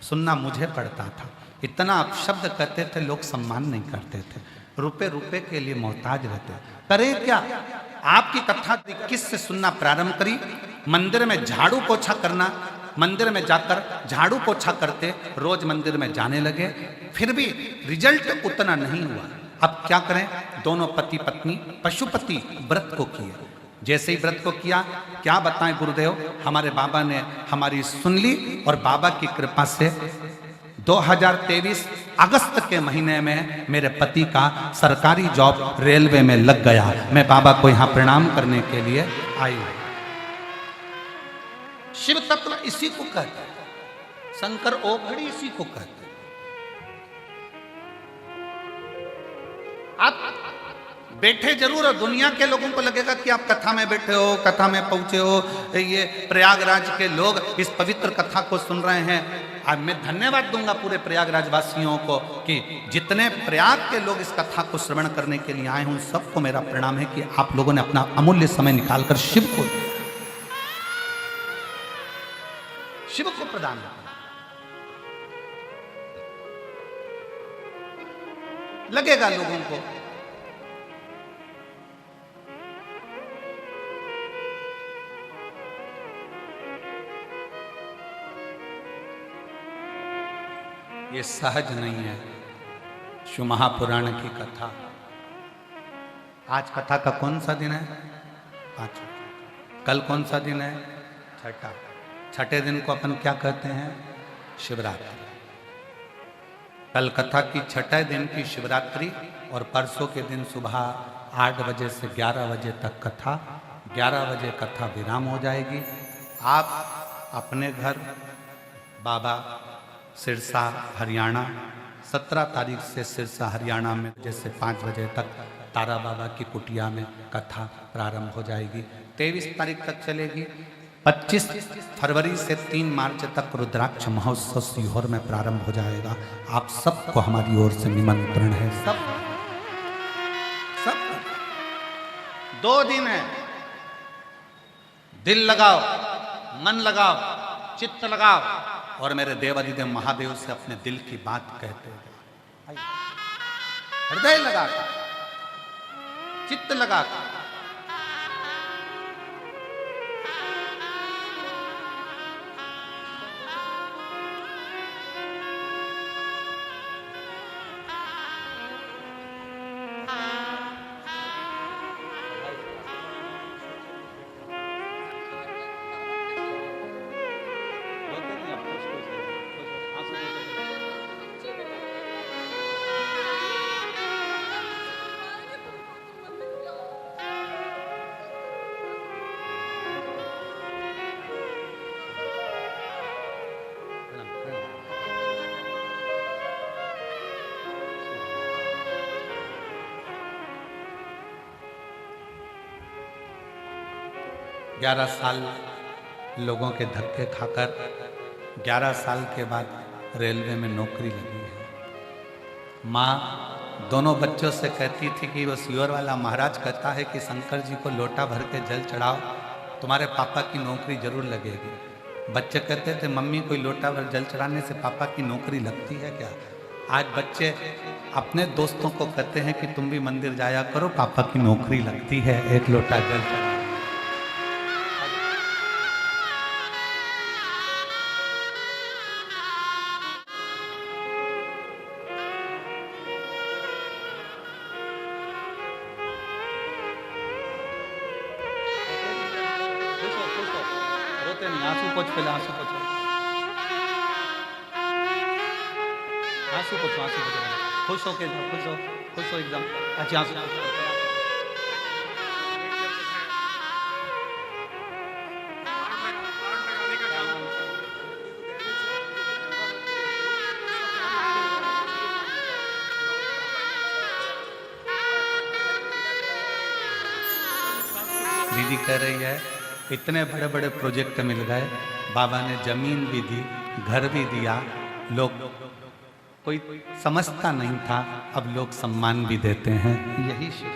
सुनना मुझे पड़ता था। इतना अपशब्द कहते थे, लोग सम्मान नहीं करते थे, रुपए रुपए के लिए मोहताज रहते। करें क्या? आपकी कथा 21 से सुनना प्रारंभ करी। मंदिर में झाड़ू पोछा करना, मंदिर में जाकर झाड़ू पोछा करते, रोज मंदिर में जाने लगे, फिर भी रिजल्ट उतना नहीं हुआ। अब क्या करें? दोनों पति पत्नी पशुपति व्रत को किए। जैसे ही व्रत को किया, क्या बताएं गुरुदेव, हमारे बाबा ने हमारी सुन ली और बाबा की कृपा से 2023 अगस्त के महीने में मेरे पति का सरकारी जॉब रेलवे में लग गया। मैं बाबा को यहाँ प्रणाम करने के लिए आई हूँ। शिव तत्व इसी को कहते हैं, शंकर ओघड़ी इसी को कहते हैं। आप बैठे जरूर हो, दुनिया के लोगों को लगेगा कि आप कथा में बैठे हो, कथा में पहुंचे हो, ये प्रयागराज के लोग इस पवित्र कथा को सुन रहे हैं। आज मैं धन्यवाद दूंगा पूरे प्रयागराज वासियों को कि जितने प्रयाग के लोग इस कथा को श्रवण करने के लिए आए हैं, उन सबको मेरा प्रणाम है कि आप लोगों ने अपना अमूल्य समय निकालकर शिव को प्रदान किया। लगेगा लोगों को ये सहज नहीं है। शिव महापुराण की कथा, आज कथा का कौन सा दिन है? 5। कल कौन सा दिन है? 6। छठे दिन को अपन क्या कहते हैं? शिवरात्रि। कल कथा की 6ठे दिन की शिवरात्रि और परसों के दिन सुबह 8 बजे से 11 बजे तक कथा, 11 बजे कथा विराम हो जाएगी। आप अपने घर बाबा सिरसा हरियाणा, 17 तारीख से सिरसा हरियाणा में जैसे 5 बजे तक तारा बाबा की कुटिया में कथा प्रारंभ हो जाएगी। 23 तारीख तक चलेगी। 25 फरवरी से 3 मार्च तक रुद्राक्ष महोत्सव सीहोर में प्रारंभ हो जाएगा। आप सबको हमारी ओर से निमंत्रण है। सब 2 दिन है। दिल लगाओ, मन लगाओ, चित्त लगाओ और मेरे देवादिदेव महादेव से अपने दिल की बात कहते हैं। हृदय लगाकर, चित्त लगाकर। ग्यारह साल लोगों के धक्के खाकर 11 साल के बाद रेलवे में नौकरी लगी है। माँ दोनों बच्चों से कहती थी कि वो सीहोर वाला महाराज कहता है कि शंकर जी को लोटा भर के जल चढ़ाओ, तुम्हारे पापा की नौकरी जरूर लगेगी। बच्चे कहते थे मम्मी कोई लोटा भर जल चढ़ाने से पापा की नौकरी लगती है क्या? आज बच्चे अपने दोस्तों को कहते हैं कि तुम भी मंदिर जाया करो, पापा की नौकरी लगती है एक लोटा जल चढ़ा। आंसू पोछ, पहले आंसू पोछो, आंसू पोछो, आंसू पोछो। खुश हो के जाओ, खुश हो एकदम। अच्छा आंसू दीदी कह रही है इतने बड़े बड़े प्रोजेक्ट मिल गए, बाबा ने जमीन भी दी, घर भी दिया, लोग कोई समझता नहीं था, अब लोग सम्मान भी देते हैं। यही शिव।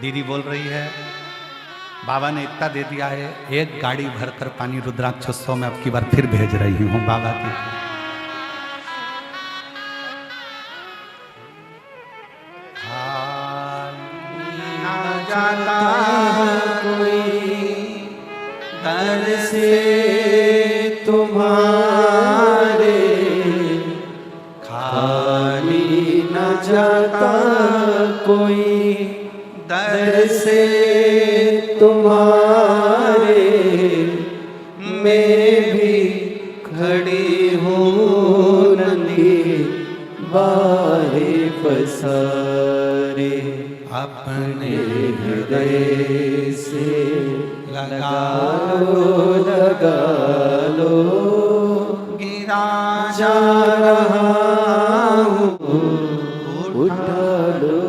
दीदी बोल रही है बाबा ने इतना दे दिया है, एक गाड़ी भरकर पानी रुद्राक्षोत्सव में अब की बार फिर भेज रही हूं बाबा की। ना जाता कोई दर से तुम्हारे, खाली न जाता कोई दर से तुम्हारे, मैं भी खड़ी हूँ नंदी बारे पसारे, अपने हृदय से लगा लो, गिरा जा रहा हूँ, उठा लो,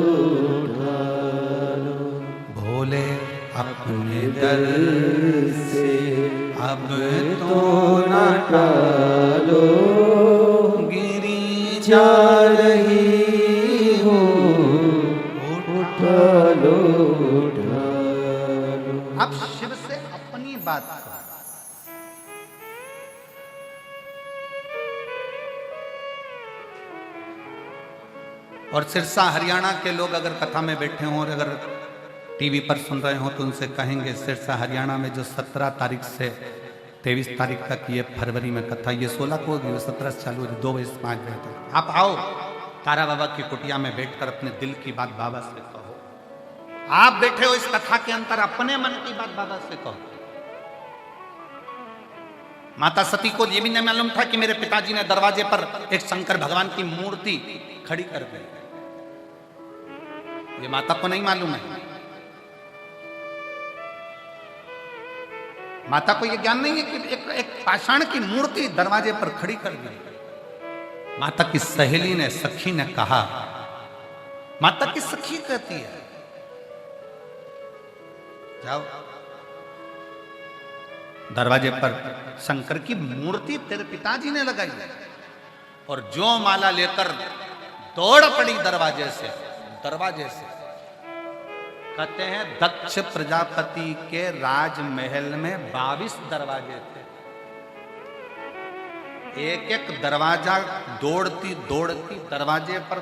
भोले अपने दर से अब तो न टालो, गिरी जा रही हूँ, उठा लो। अब शिव से अपनी बात करो। और सिरसा हरियाणा के लोग अगर कथा में बैठे हों और अगर टीवी पर सुन रहे हो तो उनसे कहेंगे सिरसा हरियाणा में जो 17 तारीख से 23 तारीख तक ये फरवरी में कथा, ये 16 को होगी, 17 से चालू होगी, 2 बजे से 5 बजे तक। आप आओ तारा बाबा की कुटिया में बैठकर अपने दिल की बात बाबा से कहो। आप बैठे हो इस कथा के अंदर, अपने मन की बात बाबा से कहो। माता सती को ये भी नहीं मालूम था कि मेरे पिताजी ने दरवाजे पर एक शंकर भगवान की मूर्ति खड़ी कर दी, ये माता को नहीं मालूम है। माता को यह ज्ञान नहीं है कि एक पाषाण की मूर्ति दरवाजे पर खड़ी कर दी। माता की सहेली ने, सखी ने कहा, माता की सखी कहती है जाओ दरवाजे पर शंकर की मूर्ति तेरे पिताजी ने लगाई है। और जो माला लेकर दौड़ पड़ी दरवाजे से, कहते हैं दक्ष प्रजापति के राजमहल में 22 दरवाजे थे। एक एक दरवाजा दौड़ती दौड़ती दरवाजे पर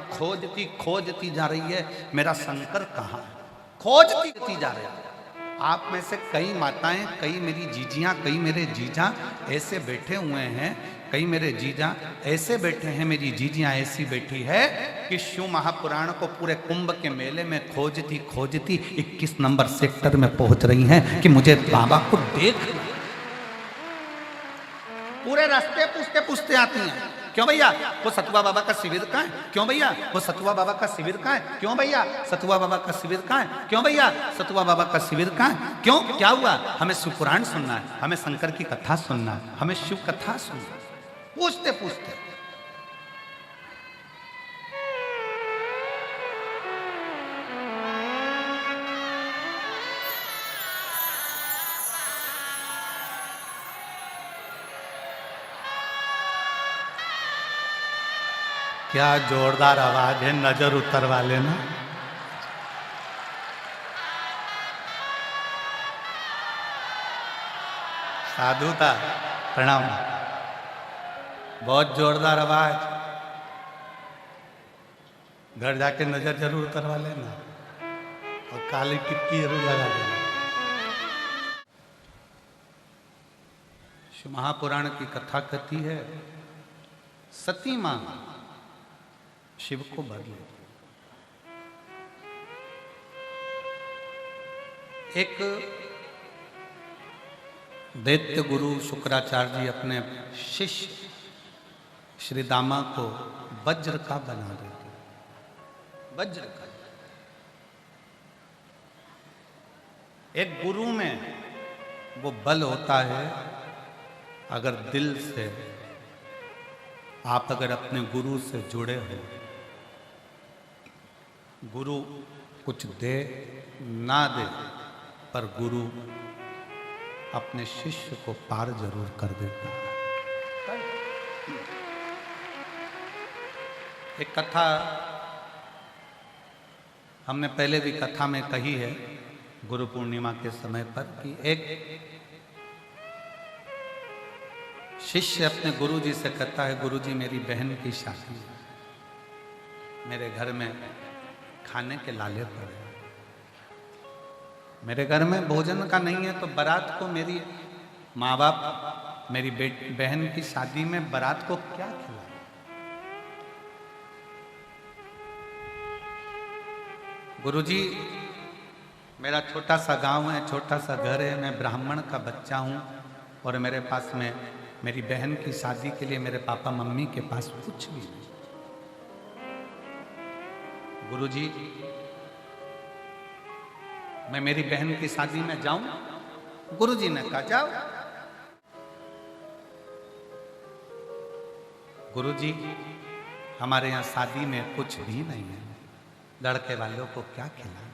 खोजती जा रही है, मेरा शंकर कहाँ है, खोजती जा रही है। आप में से कई माताएं, कई मेरी जीजियां, कई मेरे जीजा ऐसे बैठे हुए हैं, कई मेरे जीजा ऐसे बैठे हैं, मेरी जीजियां ऐसी बैठी है कि शिव महापुराण को पूरे कुंभ के मेले में खोजती 21 नंबर सेक्टर में पहुंच रही हैं कि मुझे बाबा को देख। पूरे रास्ते पूछते आती हैं, क्यों भैया वो सतुआ बाबा का शिविर कहाँ है, क्यों भैया वो सतुआ बाबा का शिविर कहाँ है, क्यों भैया सतुआ बाबा का शिविर कहाँ है, क्यों भैया सतुआ बाबा का शिविर कहाँ है, क्यों क्या हुआ, हमें शिव पुराण सुनना है, हमें शंकर की कथा सुनना है, हमें शिव कथा सुनना है। पूछते क्या जोरदार आवाज है, नजर उतरवा लेना। साधु था, प्रणाम। बहुत जोरदार आवाज, घर जाके नजर जरूर उतरवा लेना और काली टिक्की जरूर लगा देना। शिव महापुराण की कथा कहती है सती मां शिव को वर ले। एक दैत्य गुरु शुक्राचार्य जी अपने शिष्य श्री दामा को वज्र का बना देते। वज्र का एक गुरु में वो बल होता है, अगर दिल से आप अगर अपने गुरु से जुड़े हो, गुरु कुछ दे ना दे पर गुरु अपने शिष्य को पार जरूर कर देता है। एक कथा हमने पहले भी कथा में कही है गुरु पूर्णिमा के समय पर कि एक शिष्य अपने गुरुजी से कहता है, गुरुजी मेरी बहन की शादी है, मेरे घर में खाने के लाले पड़े, मेरे घर में भोजन का नहीं है, तो बारात को मेरी माँ बाप मेरी बहन की शादी में बारात को क्या खिलाए। गुरुजी मेरा छोटा सा गांव है, छोटा सा घर है, मैं ब्राह्मण का बच्चा हूँ और मेरे पास में मेरी बहन की शादी के लिए मेरे पापा मम्मी के पास कुछ भी नहीं। गुरुजी मैं मेरी बहन की शादी में जाऊं? गुरुजी ने कहा जाओ। गुरुजी हमारे यहाँ शादी में कुछ भी नहीं है, लड़के वालों को क्या खिलाएं?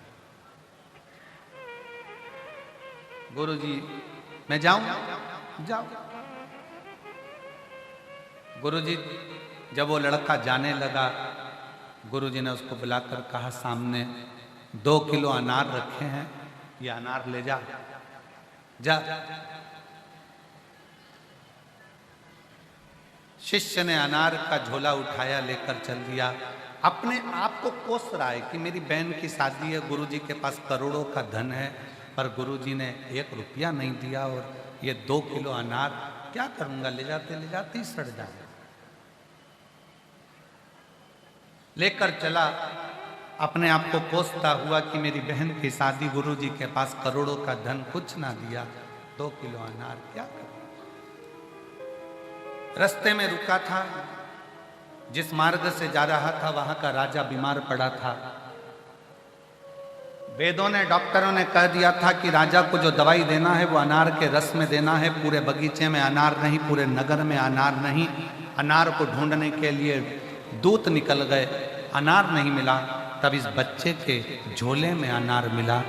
गुरुजी मैं जाऊं? जाओ। गुरुजी जब वो लड़का जाने लगा, गुरुजी ने उसको बुलाकर कहा, सामने 2 किलो अनार रखे हैं, ये अनार ले जा। जा। शिष्य ने अनार का झोला उठाया, लेकर चल दिया। अपने आप को कोस रहा है कि मेरी बहन की शादी है, गुरुजी के पास करोड़ों का धन है, पर गुरुजी ने 1 रुपया नहीं दिया और ये 2 किलो अनार क्या करूंगा, ले जाते ही सड़ जाए। लेकर चला, अपने आप को कोसता हुआ कि मेरी बहन की शादी, गुरुजी के पास करोड़ों का धन, कुछ ना दिया, 2 किलो अनार क्या करूं। रास्ते में रुका था, जिस मार्ग से जा रहा था वहां का राजा बीमार पड़ा था। वेदों ने, डॉक्टरों ने कह दिया था कि राजा को जो दवाई देना है वो अनार के रस में देना है। पूरे बगीचे में अनार नहीं, पूरे नगर में अनार नहीं। अनार को ढूंढने के लिए दूत निकल गए, अनार नहीं मिला। तब इस बच्चे के झोले में अनार मिला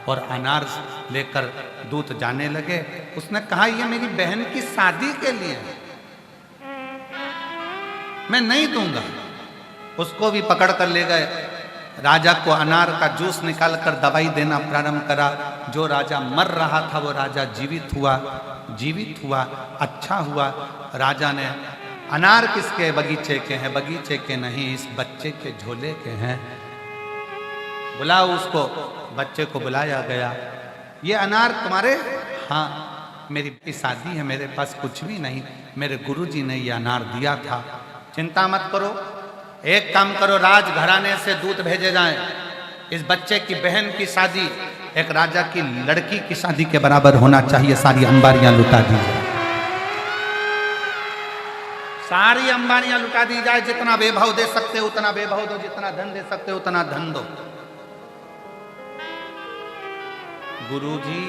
और अनार लेकर दूत जाने लगे। उसने कहा, ये मेरी बहन की शादी के लिए है, मैं नहीं दूंगा। उसको भी पकड़ कर ले गए। राजा को अनार का जूस निकाल कर दवाई देना प्रारंभ करा। जो राजा मर रहा था वो राजा जीवित हुआ, अच्छा हुआ। राजा ने, अनार किसके बगीचे के हैं? बगीचे के नहीं, इस बच्चे के झोले के हैं, बुलाओ उसको। बच्चे को बुलाया गया। ये अनार तुम्हारे? हाँ, मेरी शादी है, मेरे पास कुछ भी नहीं, मेरे गुरुजी ने ये अनार दिया था। चिंता मत करो, एक काम करो, राजघराने से दूत भेजे जाएं। इस बच्चे की बहन की शादी एक राजा की लड़की की शादी के बराबर होना चाहिए। सारी अंबारियां लुटा दी जाए, सारी अंबारियां लुटा दी जाए। जितना वैभव दे सकते हो उतना वैभव दो, जितना धन दे सकते हो उतना धन दो। गुरुजी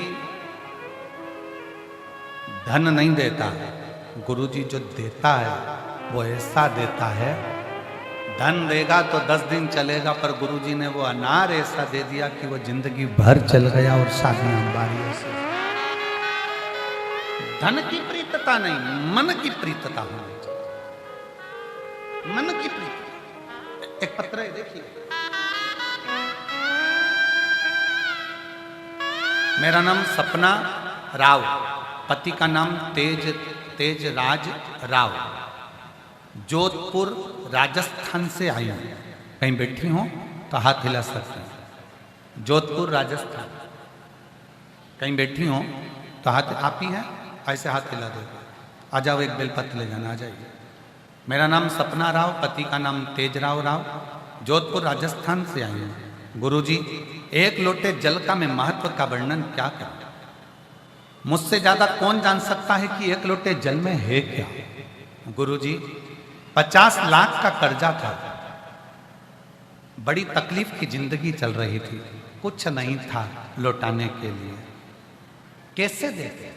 धन नहीं देता, गुरुजी जो देता है वो ऐसा देता है, धन देगा तो 10 दिन चलेगा, पर गुरुजी ने वो अनार ऐसा दे दिया कि वो जिंदगी भर चल गया। और शादी अंबारियों से। धन की प्रीतता नहीं, मन की प्रीतता होनी चाहिए, मन की प्रीतता। एक पत्र है, देखिए। मेरा नाम सपना राव, पति का नाम तेजराज राव, जोधपुर राजस्थान से आई हूँ। कहीं बैठी हो तो हाथ हिला सकते हैं। जोधपुर राजस्थान। कहीं बैठी हो तो हाथ, आप ही हैं, ऐसे हाथ हिला दो। आ जाओ, एक बेलपत्र ले जाना, आ जाइए। मेरा नाम सपना राव, पति का नाम तेजराव राव, जोधपुर राजस्थान से आई हूँ। गुरुजी, 1 लोटे जल का मैं महत्व का वर्णन क्या करूं? मुझसे ज्यादा कौन जान सकता है कि 1 लोटे जल में है क्या? गुरुजी, 50 लाख का कर्जा था, बड़ी तकलीफ की जिंदगी चल रही थी, कुछ नहीं था लौटाने के लिए, कैसे देते?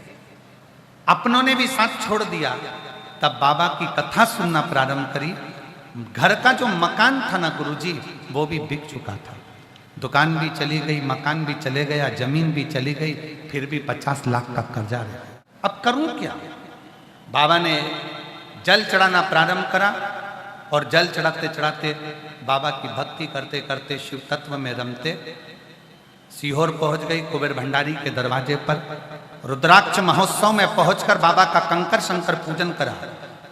अपनों ने भी साथ छोड़ दिया। तब बाबा की कथा सुनना प्रारंभ करी। घर का जो मकान था ना गुरुजी, वो भी बिक चुका था। दुकान भी चली गई, मकान भी चले गया, जमीन भी चली गई, फिर भी 50 लाख का कर्जा रह गया। अब करूं क्या? बाबा ने जल चढ़ाना प्रारंभ करा और जल चढ़ाते चढ़ाते बाबा की भक्ति करते करते शिव तत्व में रमते सीहोर पहुंच गई। कुबेर भंडारी के दरवाजे पर रुद्राक्ष महोत्सव में पहुंचकर बाबा का कंकर शंकर पूजन करा।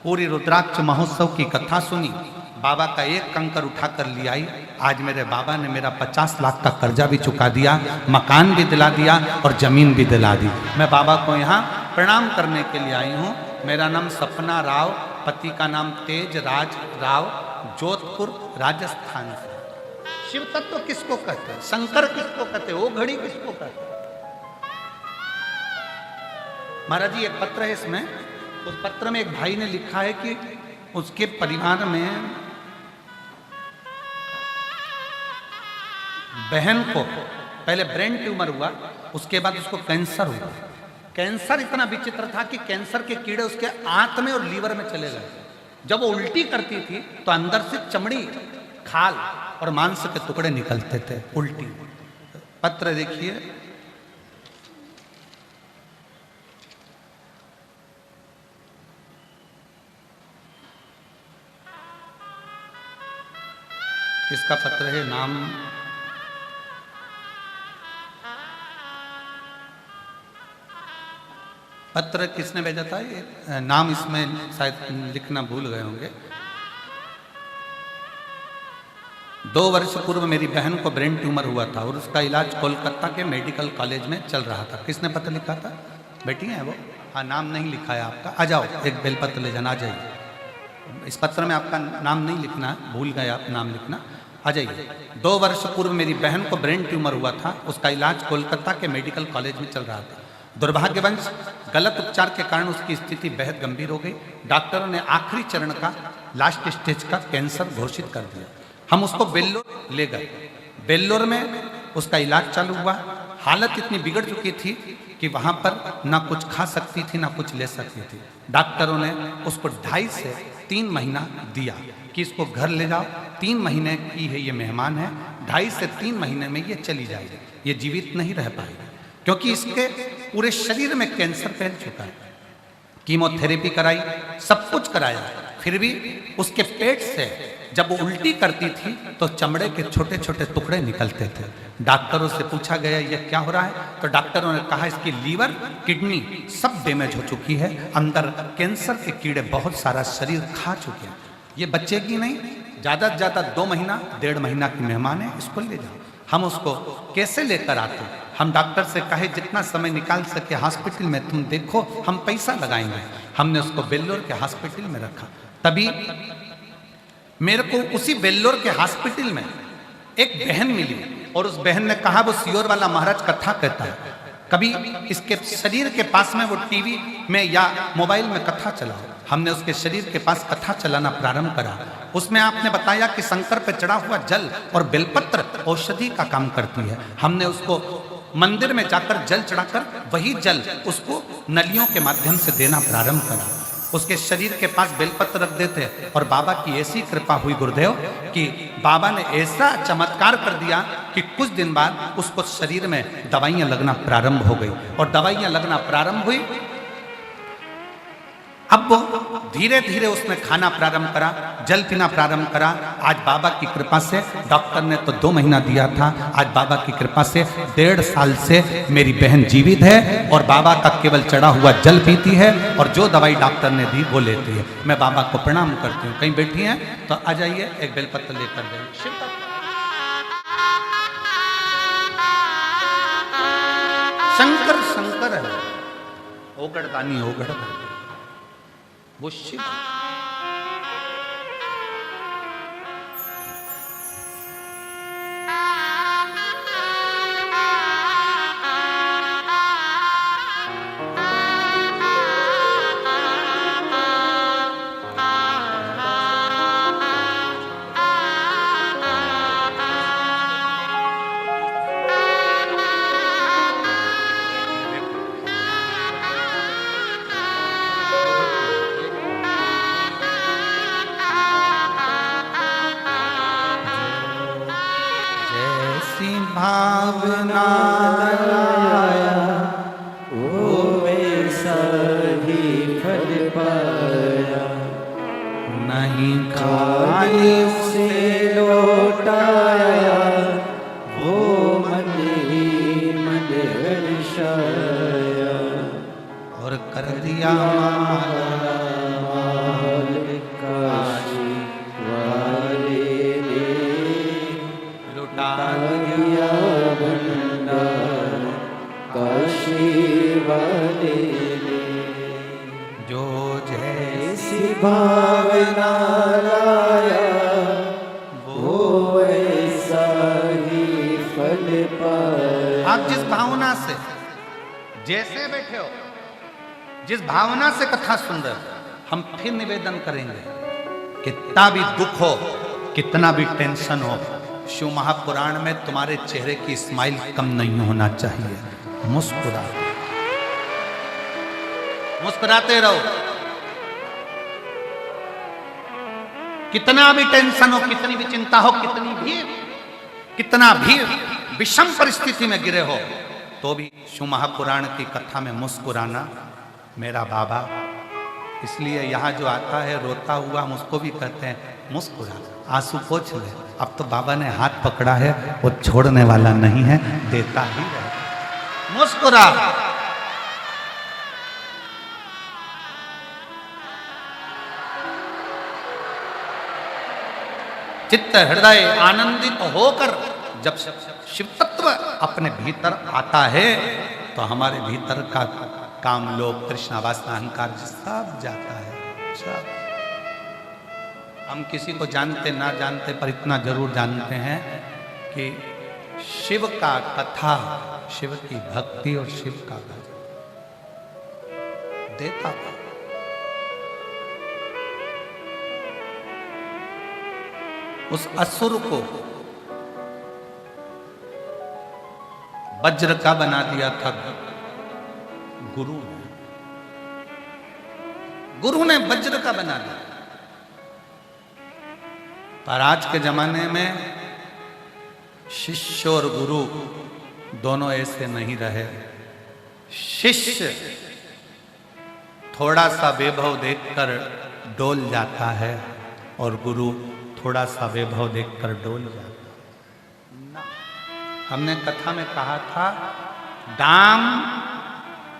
पूरी रुद्राक्ष महोत्सव की कथा सुनी। बाबा का एक कंकर उठाकर ले आई। आज मेरे बाबा ने मेरा 50 लाख का कर्जा भी चुका दिया, मकान भी दिला दिया और जमीन भी दिला दी। मैं बाबा को यहाँ प्रणाम करने के लिए आई हूँ। मेरा नाम सपना राव, पति का नाम तेज राज राव, जोधपुर राजस्थान से। शिव तत्व किसको कहते हैं? शंकर किसको कहते हैं? वो घड़ी किसको कहते हैं? महाराज जी एक पत्र है इसमें, उस पत्र में एक भाई ने लिखा है कि उसके परिवार में बहन को पहले ब्रेन ट्यूमर हुआ, उसके बाद उसको कैंसर हुआ। कैंसर इतना विचित्र था कि कैंसर के कीड़े उसके आंत में और लीवर में चले गए। जब वो उल्टी करती थी तो अंदर से चमड़ी, खाल और मांस के टुकड़े निकलते थे उल्टी। पत्र देखिए, किसका पत्र है? नाम पत्र किसने भेजा था? ये नाम इसमें शायद लिखना भूल गए होंगे। 2 वर्ष पूर्व मेरी बहन को ब्रेन ट्यूमर हुआ था और उसका इलाज कोलकाता के मेडिकल कॉलेज में चल रहा था। किसने पत्र लिखा था? बेटी है वो? हाँ, नाम नहीं लिखा है आपका। आ जाओ, एक बेलपत्र ले जाना, आ जाइए। इस पत्र में आपका नाम नहीं लिखना, भूल गए आप नाम लिखना। आ जाइए। 2 वर्ष पूर्व मेरी बहन को ब्रेन ट्यूमर हुआ था, उसका इलाज कोलकाता के मेडिकल कॉलेज में चल रहा था। दुर्भाग्यवश गलत उपचार के कारण उसकी स्थिति बेहद गंभीर हो गई। डॉक्टरों ने आखिरी चरण का, लास्ट स्टेज का कैंसर घोषित कर दिया। हम उसको बेल्लोर ले गए। बेल्लोर में उसका इलाज चालू हुआ। हालत इतनी बिगड़ चुकी थी कि वहां पर ना कुछ खा सकती थी ना कुछ ले सकती थी। डॉक्टरों ने उसको 2.5 से 3 महीना दिया कि इसको घर ले जाओ, 3 महीने की है ये मेहमान है, 2.5 से 3 महीने में ये चली जाएगी, ये जीवित नहीं रह पाएगी क्योंकि इसके पूरे शरीर में कैंसर फैल चुका है। कीमोथेरेपी कराई, सब कुछ कराया, फिर भी उसके पेट से जब वो उल्टी करती थी तो चमड़े के छोटे छोटे टुकड़े निकलते थे। डॉक्टरों से पूछा गया ये क्या हो रहा है, तो डॉक्टरों ने कहा इसकी लीवर, किडनी सब डैमेज हो चुकी है, अंदर कैंसर के कीड़े बहुत सारा शरीर खा चुके हैं, ये बचेगी नहीं, ज़्यादा से ज़्यादा 2 महीना 1.5 महीना की मेहमान है, इसको ले जाओ। हम उसको कैसे लेकर आते? हम डॉक्टर से कहे जितना समय निकाल सके हॉस्पिटल में तुम देखो, हम पैसा लगाएंगे। हमने उसको बेल्लोर के हॉस्पिटल में रखा। तभी मेरे को उसी बेल्लोर के हॉस्पिटल में एक बहन मिली और उस बहन ने कहा वो सियोर वाला महाराज कथा कहता है, कभी इसके शरीर के पास में वो टीवी में या मोबाइल में कथा चलाओ। हमने उसके शरीर के पास कथा चलाना प्रारंभ करा। उसमें आपने बताया कि शंकर पे चढ़ा हुआ जल और बेलपत्र औषधि का काम करती है। हमने उसको मंदिर में जाकर जल चढ़ाकर वही जल उसको नलियों के माध्यम से देना प्रारंभ करा। उसके शरीर के पास बेलपत्र रख देते और बाबा की ऐसी कृपा हुई गुरुदेव कि बाबा ने ऐसा चमत्कार कर दिया कि कुछ दिन बाद उसको शरीर में दवाइयां लगना प्रारंभ हो गई और दवाइयां लगना प्रारंभ हुई। अब वो धीरे धीरे उसने खाना प्रारंभ करा, जल पीना प्रारंभ करा। आज बाबा की कृपा से, डॉक्टर ने तो 2 महीना दिया था, आज बाबा की कृपा से 1.5 साल से मेरी बहन जीवित है और बाबा का केवल चढ़ा हुआ जल पीती है और जो दवाई डॉक्टर ने दी वो लेती है। मैं बाबा को प्रणाम करती हूँ। कहीं बैठी हैं तो आ जाइए, एक बेलपत्र लेकर जाइए। शंकर शंकर है, ओगड़दानी ओगड़दानी वो शिव। भावना लाया, वो वैसा ही फल पाया। नहीं खाली से लौटाया, वो मन ही मन हर्षाया। और कर दिया माल काशी वाले ने, लुटा दिया भंडार काशी वाले ने। जो जैसी भावना लाया, वो ऐसा ही फल पाया। आप जिस भावना से जैसे बैठे हो, जिस भावना से कथा सुन रहे हो, हम फिर निवेदन करेंगे, कितना भी दुख हो, कितना भी टेंशन हो, शिव महापुराण में तुम्हारे चेहरे की स्माइल कम नहीं होना चाहिए। मुस्कुराते रहो। कितना भी टेंशन हो, कितनी भी चिंता हो, कितना भी विषम परिस्थिति में गिरे हो, तो भी शिव महापुराण की कथा में मुस्कुराना मेरा बाबा। इसलिए यहाँ जो आता है रोता हुआ, हम उसको भी कहते हैं मुस्कुरा, आंसू पोंछ ले। अब तो बाबा ने हाथ पकड़ा है, वो छोड़ने वाला नहीं है, देता ही है। मुस्कुरा। चित्त हृदय आनंदित होकर जब शिव तत्व अपने भीतर आता है, तो हमारे भीतर का काम, लोभ, तृष्णा, वासना, अहंकार सब जाता है, सब। हम किसी को जानते ना जानते पर इतना जरूर जानते हैं कि शिव का कथा, शिव की भक्ति और शिव का भजन देता था। उस असुर को वज्र का बना दिया था गुरु ने वज्र का बना दिया। पर आज के जमाने में शिष्य और गुरु दोनों ऐसे नहीं रहे। शिष्य थोड़ा सा वैभव देखकर डोल जाता है और गुरु थोड़ा सा वैभव देखकर डोल जाता है। हमने कथा में कहा था, दाम,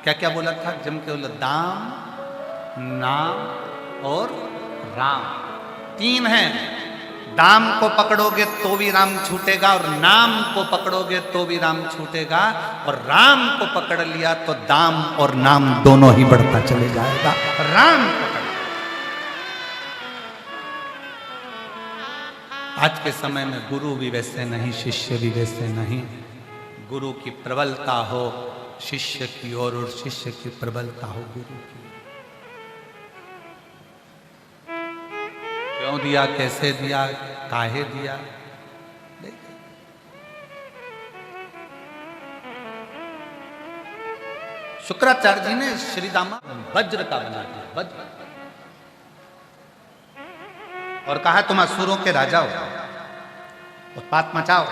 क्या क्या बोला था, जम के बोला, दाम, नाम और राम, तीन हैं। दाम को पकड़ोगे तो भी राम छूटेगा, और नाम को पकड़ोगे तो भी राम छूटेगा, और राम को पकड़ लिया तो दाम और नाम दोनों ही बढ़ता चले जाएगा। राम पकड़। आज के समय में गुरु भी वैसे नहीं, शिष्य भी वैसे नहीं। गुरु की प्रबलता हो शिष्य की ओर, और शिष्य की प्रबलता हो गुरु की। क्यों दिया, कैसे दिया, काहे दिया, शुक्राचार्य जी ने श्री दामा वज्र का बना दिया, वज्र, और कहा तुम असुरों के राजा हो, उत्पात मचाओ,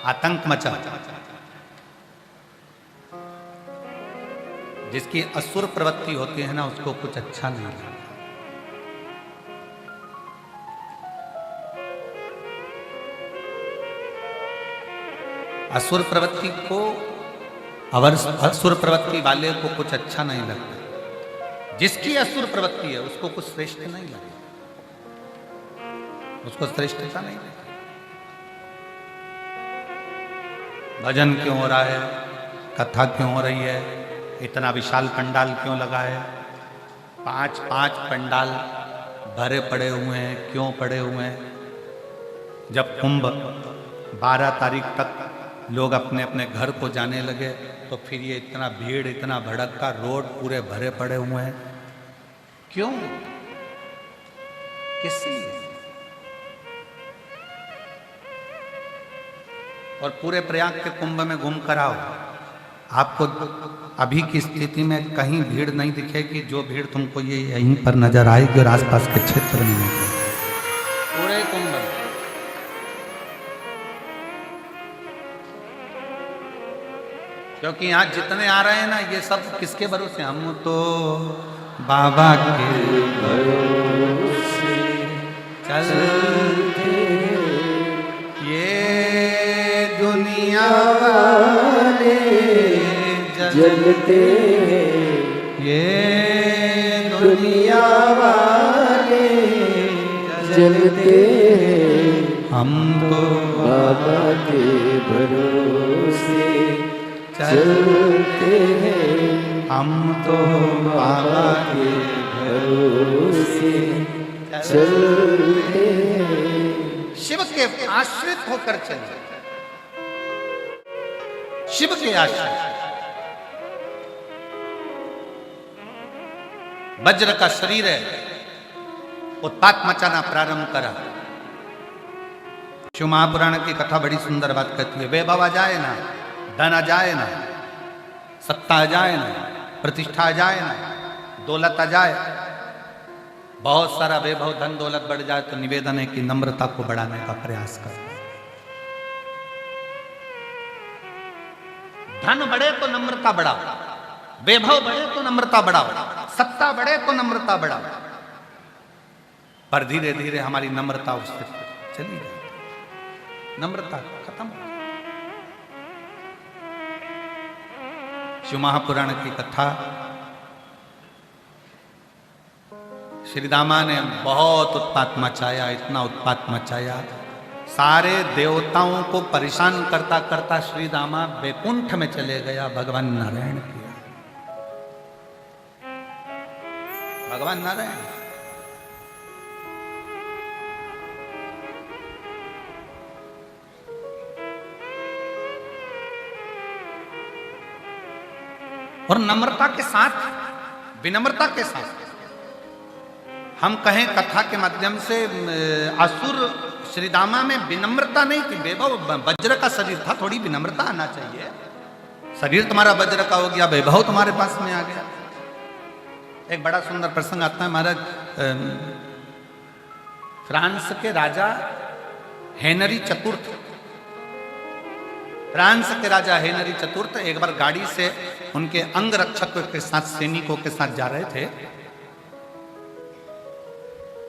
आतंक मचाओ। जिसकी असुर प्रवृत्ति होती है ना, उसको कुछ अच्छा नहीं लगता। असुर प्रवृत्ति को, असुर प्रवृत्ति वाले को कुछ अच्छा नहीं लगता। जिसकी असुर प्रवृत्ति है उसको कुछ श्रेष्ठ नहीं लगता, उसको श्रेष्ठता नहीं लगती। भजन क्यों हो रहा है, कथा क्यों हो रही है, इतना विशाल पंडाल क्यों लगा है, 5-5 पंडाल भरे पड़े हुए हैं, क्यों पड़े हुए हैं? जब कुंभ 12 तारीख तक लोग अपने अपने घर को जाने लगे, तो फिर ये इतना भीड़, इतना भड़का, रोड पूरे भरे पड़े हुए हैं, क्यों, किस लिए? और पूरे प्रयाग के कुंभ में घूम कर आओ, आपको अभी की स्थिति में कहीं भीड़ नहीं दिखेगी। जो भीड़ तुमको ये यहीं पर नजर आएगी और आसपास के क्षेत्र में नहीं, पूरे कुंभ। क्योंकि यहाँ जितने आ रहे हैं ना, ये सब किसके भरोसे? हम तो बाबा के भरोसे चलते, ये दुनिया वाले जलते हैं, ये दुनिया वाले जलते हैं, हम तो बाबा के भरोसे चलते हैं, हम तो बाबा के भरोसे चलते हैं। शिव के आश्रित होकर चले, शिव के आश्रित। वज्र का शरीर है, उत्पात मचाना प्रारंभ करा। शिव महापुराण की कथा बड़ी सुंदर बात कहती है, वैभव आ जाए ना, धन आ जाए ना, सत्ता आ जाए ना, प्रतिष्ठा आ जाए ना, दौलत आ जाए, बहुत सारा वैभव धन दौलत बढ़ जाए, तो निवेदन है कि नम्रता को बढ़ाने का प्रयास करो। धन बढ़े तो नम्रता बढ़ाओ, वैभव बढ़े तो नम्रता बढ़ाओ, सत्ता बढ़े तो नम्रता बढ़ाओ, पर धीरे धीरे हमारी नम्रता उससे चली जाए, नम्रता खत्म। शिव महापुराण की कथा, श्री दामा ने बहुत उत्पात मचाया, इतना उत्पात मचाया, सारे देवताओं को परेशान करता करता श्री दामा वैकुंठ में चले गया, भगवान नारायण किया, भगवान नारायण। और नम्रता के साथ, विनम्रता के साथ हम कहें कथा के माध्यम से, असुर श्री दामा में विनम्रता नहीं थी, वैभव वज्र का शरीर था, थोड़ी विनम्रता आना चाहिए। शरीर तुम्हारा वज्र का हो गया, वैभव तुम्हारे पास में आ गया। एक बड़ा सुंदर प्रसंग आता है महाराज, फ्रांस के राजा हेनरी चतुर्थ, फ्रांस के राजा हेनरी चतुर्थ एक बार गाड़ी से उनके अंग रक्षकों के साथ, सैनिकों के साथ जा रहे थे,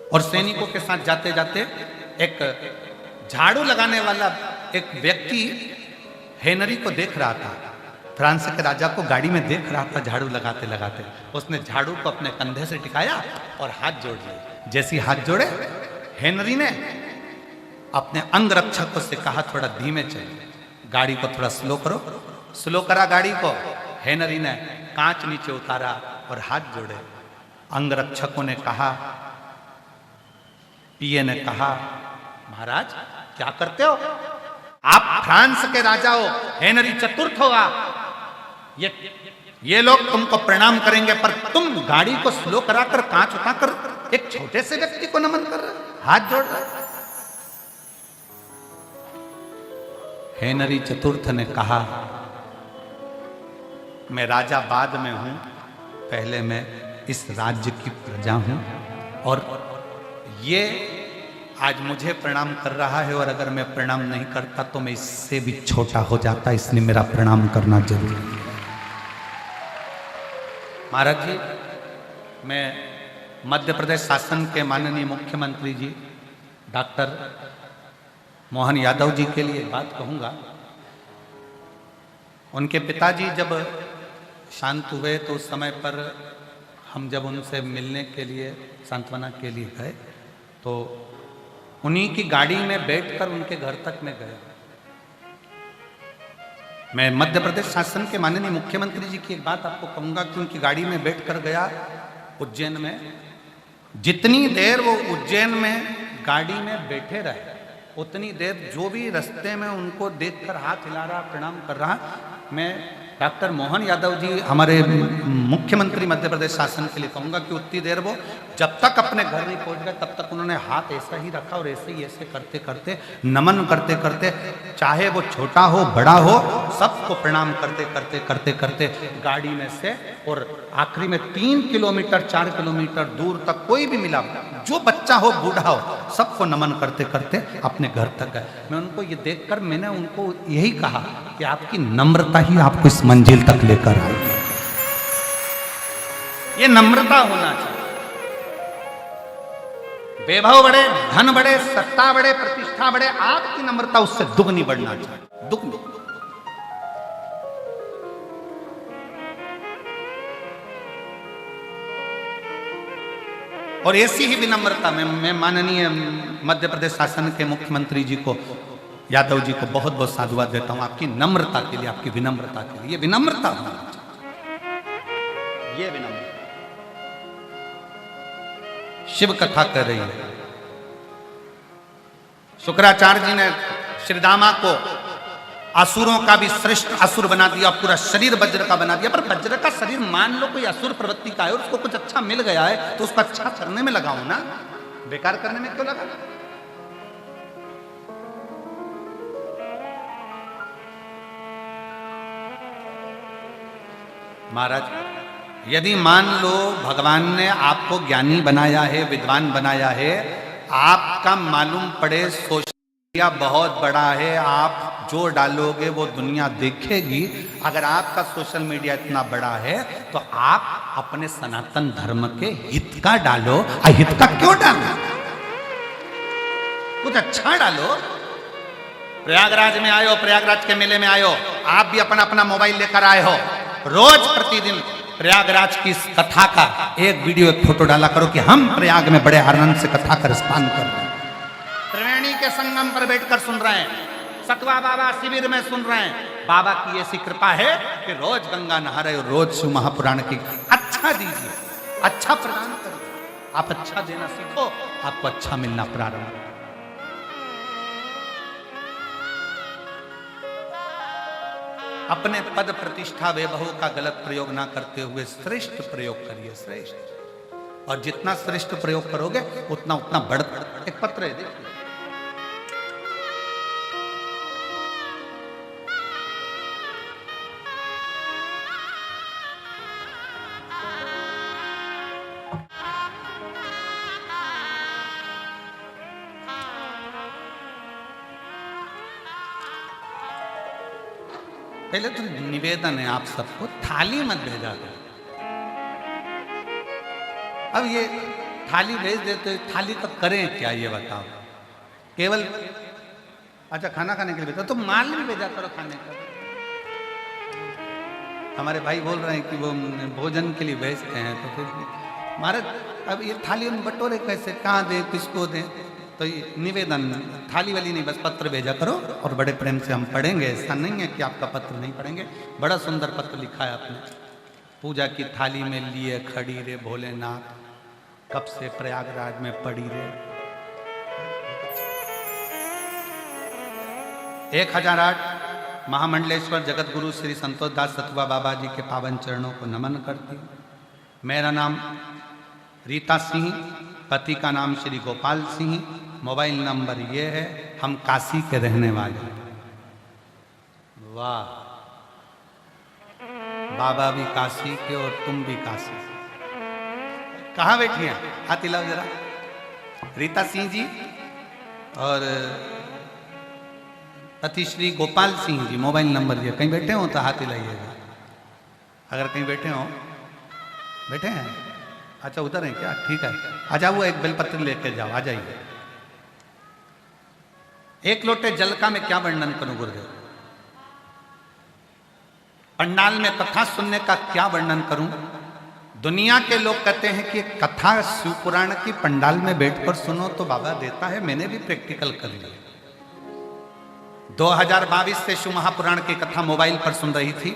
और सैनिकों के साथ जाते जाते एक झाड़ू लगाने वाला एक व्यक्ति हेनरी को देख रहा था, फ्रांस के राजा को गाड़ी में देख रहा था झाड़ू लगाते लगाते। उसने झाड़ू को अपने कंधे से टिकाया और हाथ जोड़ लिए। जैसे हाथ जोड़े, हेनरी ने अपने अंग रक्षकों से कहा थोड़ा धीमे चलिए, गाड़ी को थोड़ा स्लो करो। स्लो करा गाड़ी को, हेनरी ने कांच नीचे उतारा और हाथ जोड़े। अंग रक्षकों ने कहा, पीए ने कहा, महाराज क्या करते हो आप? फ्रांस के राजा हो, हेनरी चतुर्थ हो आप, ये लोग तुमको प्रणाम करेंगे, पर तुम गाड़ी को स्लो कराकर, कांच उतारकर एक छोटे से व्यक्ति को नमन कर रहे हो, हाथ जोड़ रहे। हेनरी चतुर्थ ने कहा, मैं राजा बाद में हूं, पहले मैं इस राज्य की प्रजा हूं, और ये आज मुझे प्रणाम कर रहा है, और अगर मैं प्रणाम नहीं करता तो मैं इससे भी छोटा हो जाता, इसलिए मेरा प्रणाम करना जरूरी है। महाराज जी, मैं मध्य प्रदेश शासन के माननीय मुख्यमंत्री जी डॉक्टर मोहन यादव जी के लिए बात कहूँगा। उनके पिताजी जब शांत हुए तो उस समय पर हम जब उनसे मिलने के लिए, सांत्वना के लिए गए, तो उन्हीं की गाड़ी में बैठकर उनके घर तक मैं गया। मैं मध्य प्रदेश शासन के माननीय मुख्यमंत्री जी की एक बात आपको कहूँगा कि उनकी गाड़ी में बैठकर गया उज्जैन में। जितनी देर वो उज्जैन में गाड़ी में बैठे रहे, उतनी देर जो भी रास्ते में उनको देखकर हाथ हिला रहा, प्रणाम कर रहा, मैं डॉक्टर मोहन यादव जी हमारे मुख्यमंत्री मध्य प्रदेश शासन के लिए कहूँगा कि उतनी देर वो जब तक अपने घर नहीं पहुंच गए तब तक उन्होंने हाथ ऐसा ही रखा और ऐसे ही ऐसे करते करते नमन करते करते, चाहे वो छोटा हो बड़ा हो, सबको प्रणाम करते करते करते करते गाड़ी में से, और आखिरी में 3 किलोमीटर 4 किलोमीटर दूर तक कोई भी मिला, जो बच्चा हो बूढ़ा हो, सबको नमन करते करते अपने घर तक गए। मैं उनको ये देखकर मैंने उनको यही कहा कि आपकी नम्रता ही आपको इस मंजिल तक लेकर आएगी। ये नम्रता होना चाहिए। वैभव बढ़े, धन बढ़े, सत्ता बढ़े, प्रतिष्ठा बढ़े, आपकी नम्रता उससे दुगनी बढ़ना चाहिए, दुगनी। और ऐसी ही विनम्रता मैं माननीय मध्य प्रदेश शासन के मुख्यमंत्री जी को, यादव जी को बहुत बहुत साधुवाद देता हूं आपकी नम्रता के लिए, आपकी विनम्रता के लिए। ये विनम्रता होना चाहिए, ये विनम्रता। शिव कथा कर रही है। शुक्राचार्य जी ने श्रीदामा को असुरों का भी श्रेष्ठ असुर बना दिया, पूरा शरीर वज्र का बना दिया। पर वज्र का शरीर मान लो कोई असुर प्रवृत्ति का है और उसको कुछ अच्छा मिल गया है तो उसको अच्छा करने में लगाओ ना, बेकार करने में क्यों लगा? महाराज, यदि मान लो भगवान ने आपको ज्ञानी बनाया है, विद्वान बनाया है, आपका मालूम पड़े सोशल मीडिया बहुत बड़ा है, आप जो डालोगे वो दुनिया देखेगी, अगर आपका सोशल मीडिया इतना बड़ा है तो आप अपने सनातन धर्म के हित का डालो, अहित का क्यों डालो? कुछ अच्छा डालो। प्रयागराज में आयो, प्रयागराज के मेले में आयो, आप भी अपना अपना मोबाइल लेकर आए हो, रोज प्रतिदिन प्रयागराज की इस कथा का एक वीडियो, एक फोटो डाला करो कि हम प्रयाग में बड़े आनंद से कथा का रसपान कर रहे हैं, त्रिवेणी के संगम पर बैठकर सुन रहे हैं, सतवा बाबा शिविर में सुन रहे हैं। बाबा की ऐसी कृपा है कि रोज गंगा नहा रहे हो, रोज शिव महापुराण की। अच्छा दीजिए, अच्छा प्रदान करिए। आप अच्छा देना सीखो, आपको अच्छा मिलना प्रारंभ हो। अपने पद प्रतिष्ठा वैभव का गलत प्रयोग ना करते हुए श्रेष्ठ प्रयोग करिए, श्रेष्ठ। और जितना श्रेष्ठ प्रयोग करोगे उतना उतना बढ़। एक पत्र है, देखिए, पहले तो निवेदन है आप सबको, थाली मत भेजा करो। अब ये थाली भेज देते, थाली तो करें क्या ये बताओ? केवल अच्छा खाना खाने के लिए भेजा, तो माल भी भेजा करो खाने का। हमारे भाई बोल रहे हैं कि वो भोजन के लिए भेजते हैं, तो फिर महाराज अब ये थाली में बटोरे कैसे, कहाँ दें, किसको दें? तो ये निवेदन, थाली वाली नहीं, बस पत्र भेजा करो और बड़े प्रेम से हम पढ़ेंगे। ऐसा नहीं है कि आपका पत्र नहीं पढ़ेंगे। बड़ा सुंदर पत्र लिखा है आपने। पूजा की थाली में लिए खड़ी रे भोलेनाथ, कब से प्रयागराज में पड़ी रे। 1008 महामंडलेश्वर जगत गुरु श्री संतोष दास सतवा बाबा जी के पावन चरणों को नमन करती हूँ। मेरा नाम रीता सिंह, पति का नाम श्री गोपाल सिंह, मोबाइल नंबर ये है। हम काशी के रहने वाले हैं। वाह, बाबा भी काशी के और तुम भी काशी। कहाँ बैठी हैं? हाथ हिलाओ जरा। रीता सिंह जी और पति श्री गोपाल सिंह जी, मोबाइल नंबर ये। कहीं बैठे हो तो हाथ हिलाइएगा। अगर कहीं बैठे हो, बैठे हैं, अच्छा उधर है क्या? ठीक है, आ जाओ, एक बेलपत्र लेके जाओ, आ जाइए। एक लोटे जल का मैं क्या वर्णन करूं गुरुदेव? पंडाल में कथा सुनने का क्या वर्णन करूं? दुनिया के लोग कहते हैं कि कथा शिव पुराण की पंडाल में बैठकर सुनो तो बाबा देता है। मैंने भी प्रैक्टिकल कर लिया। 2022 से शिव महापुराण की कथा मोबाइल पर सुन रही थी।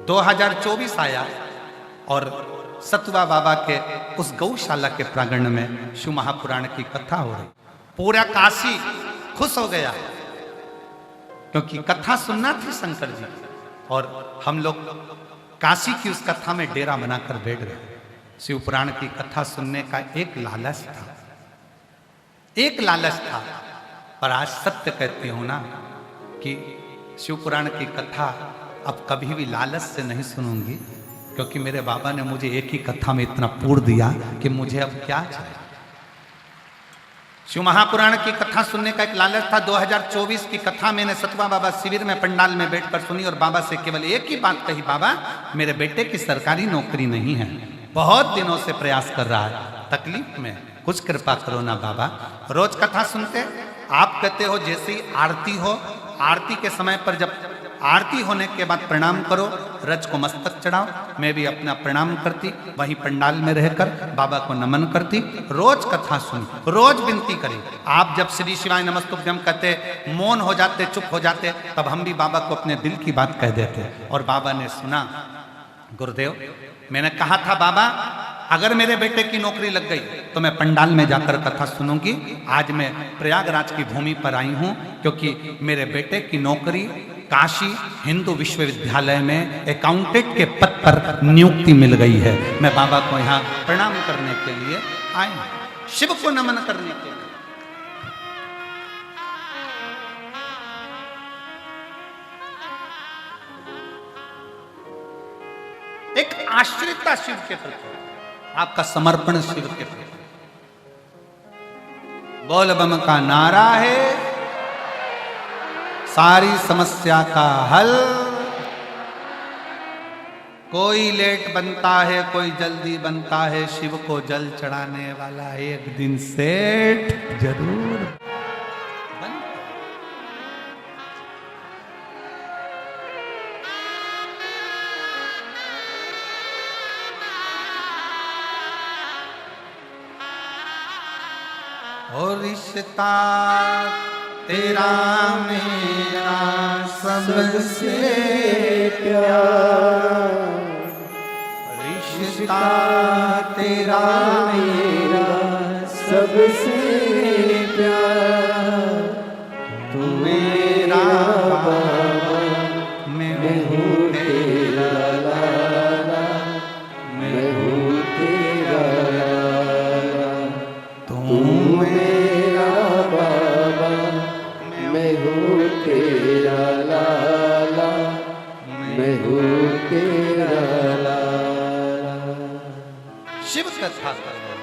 2024 आया और सतवा बाबा के उस गौशाला के प्रांगण में शिव महापुराण की कथा हो रही। पूरा काशी खुश हो गया क्योंकि कथा सुनना थी शंकर जी, और हम लोग काशी की उस कथा में डेरा बनाकर बैठ गए। शिव पुराण की कथा सुनने का एक लालच था, एक लालच था। पर आज सत्य कहती हूं ना कि शिव पुराण की कथा अब कभी भी लालच से नहीं सुनूंगी, क्योंकि मेरे बाबा ने मुझे एक ही कथा में इतना पूर दिया कि मुझे अब क्या चाहिए। शिव महापुराण की कथा सुनने का एक लालच था। 2024 की कथा मैंने सतवा बाबा शिविर में पंडाल में बैठकर सुनी और बाबा से केवल एक ही बात कही, बाबा मेरे बेटे की सरकारी नौकरी नहीं है, बहुत दिनों से प्रयास कर रहा है, तकलीफ में, कुछ कृपा करो ना बाबा। रोज कथा सुनते, आप कहते हो जैसे ही आरती हो, आरती के समय पर जब आरती होने के बाद प्रणाम करो, रज को मस्तक चढ़ाओ। मैं भी अपना प्रणाम करती, वहीं पंडाल में रहकर बाबा को नमन करती, रोज कथा सुनी, रोज विनती करी। आप जब श्री शिवाय नमस्तुभ्यम कहते, मौन हो जाते, चुप हो जाते, तब हम भी बाबा को अपने दिल की बात कह देते। और बाबा ने सुना। गुरुदेव, मैंने कहा था बाबा अगर मेरे बेटे की नौकरी लग गई तो मैं पंडाल में जाकर कथा सुनूंगी। आज मैं प्रयागराज की भूमि पर आई हूं क्योंकि मेरे बेटे की नौकरी काशी हिंदू विश्वविद्यालय में अकाउंटेंट के पद पर नियुक्ति मिल गई है। मैं बाबा को यहाँ प्रणाम करने के लिए आया हूं, शिव को नमन करने के लिए। एक आश्रितता शिव के प्रति, आपका समर्पण शिव के प्रति। बोल बम का नारा है सारी समस्या का हल। कोई लेट बनता है, कोई जल्दी बनता है, शिव को जल चढ़ाने वाला एक दिन सेठ जरूर बनता। और रिश्ता तेरा मेरा सबसे प्यार, रिश्ता तेरा मेरा सबसे प्यार। तू मेरा बाबा, मैं मैं हूँ तेरा लाला, मैं हूँ तेरा लाला। तू मेरा बाबा, मैं हूँ तेरा लाला, मैं हूँ तेरा लाला। शिव कथा कर रहे हैं।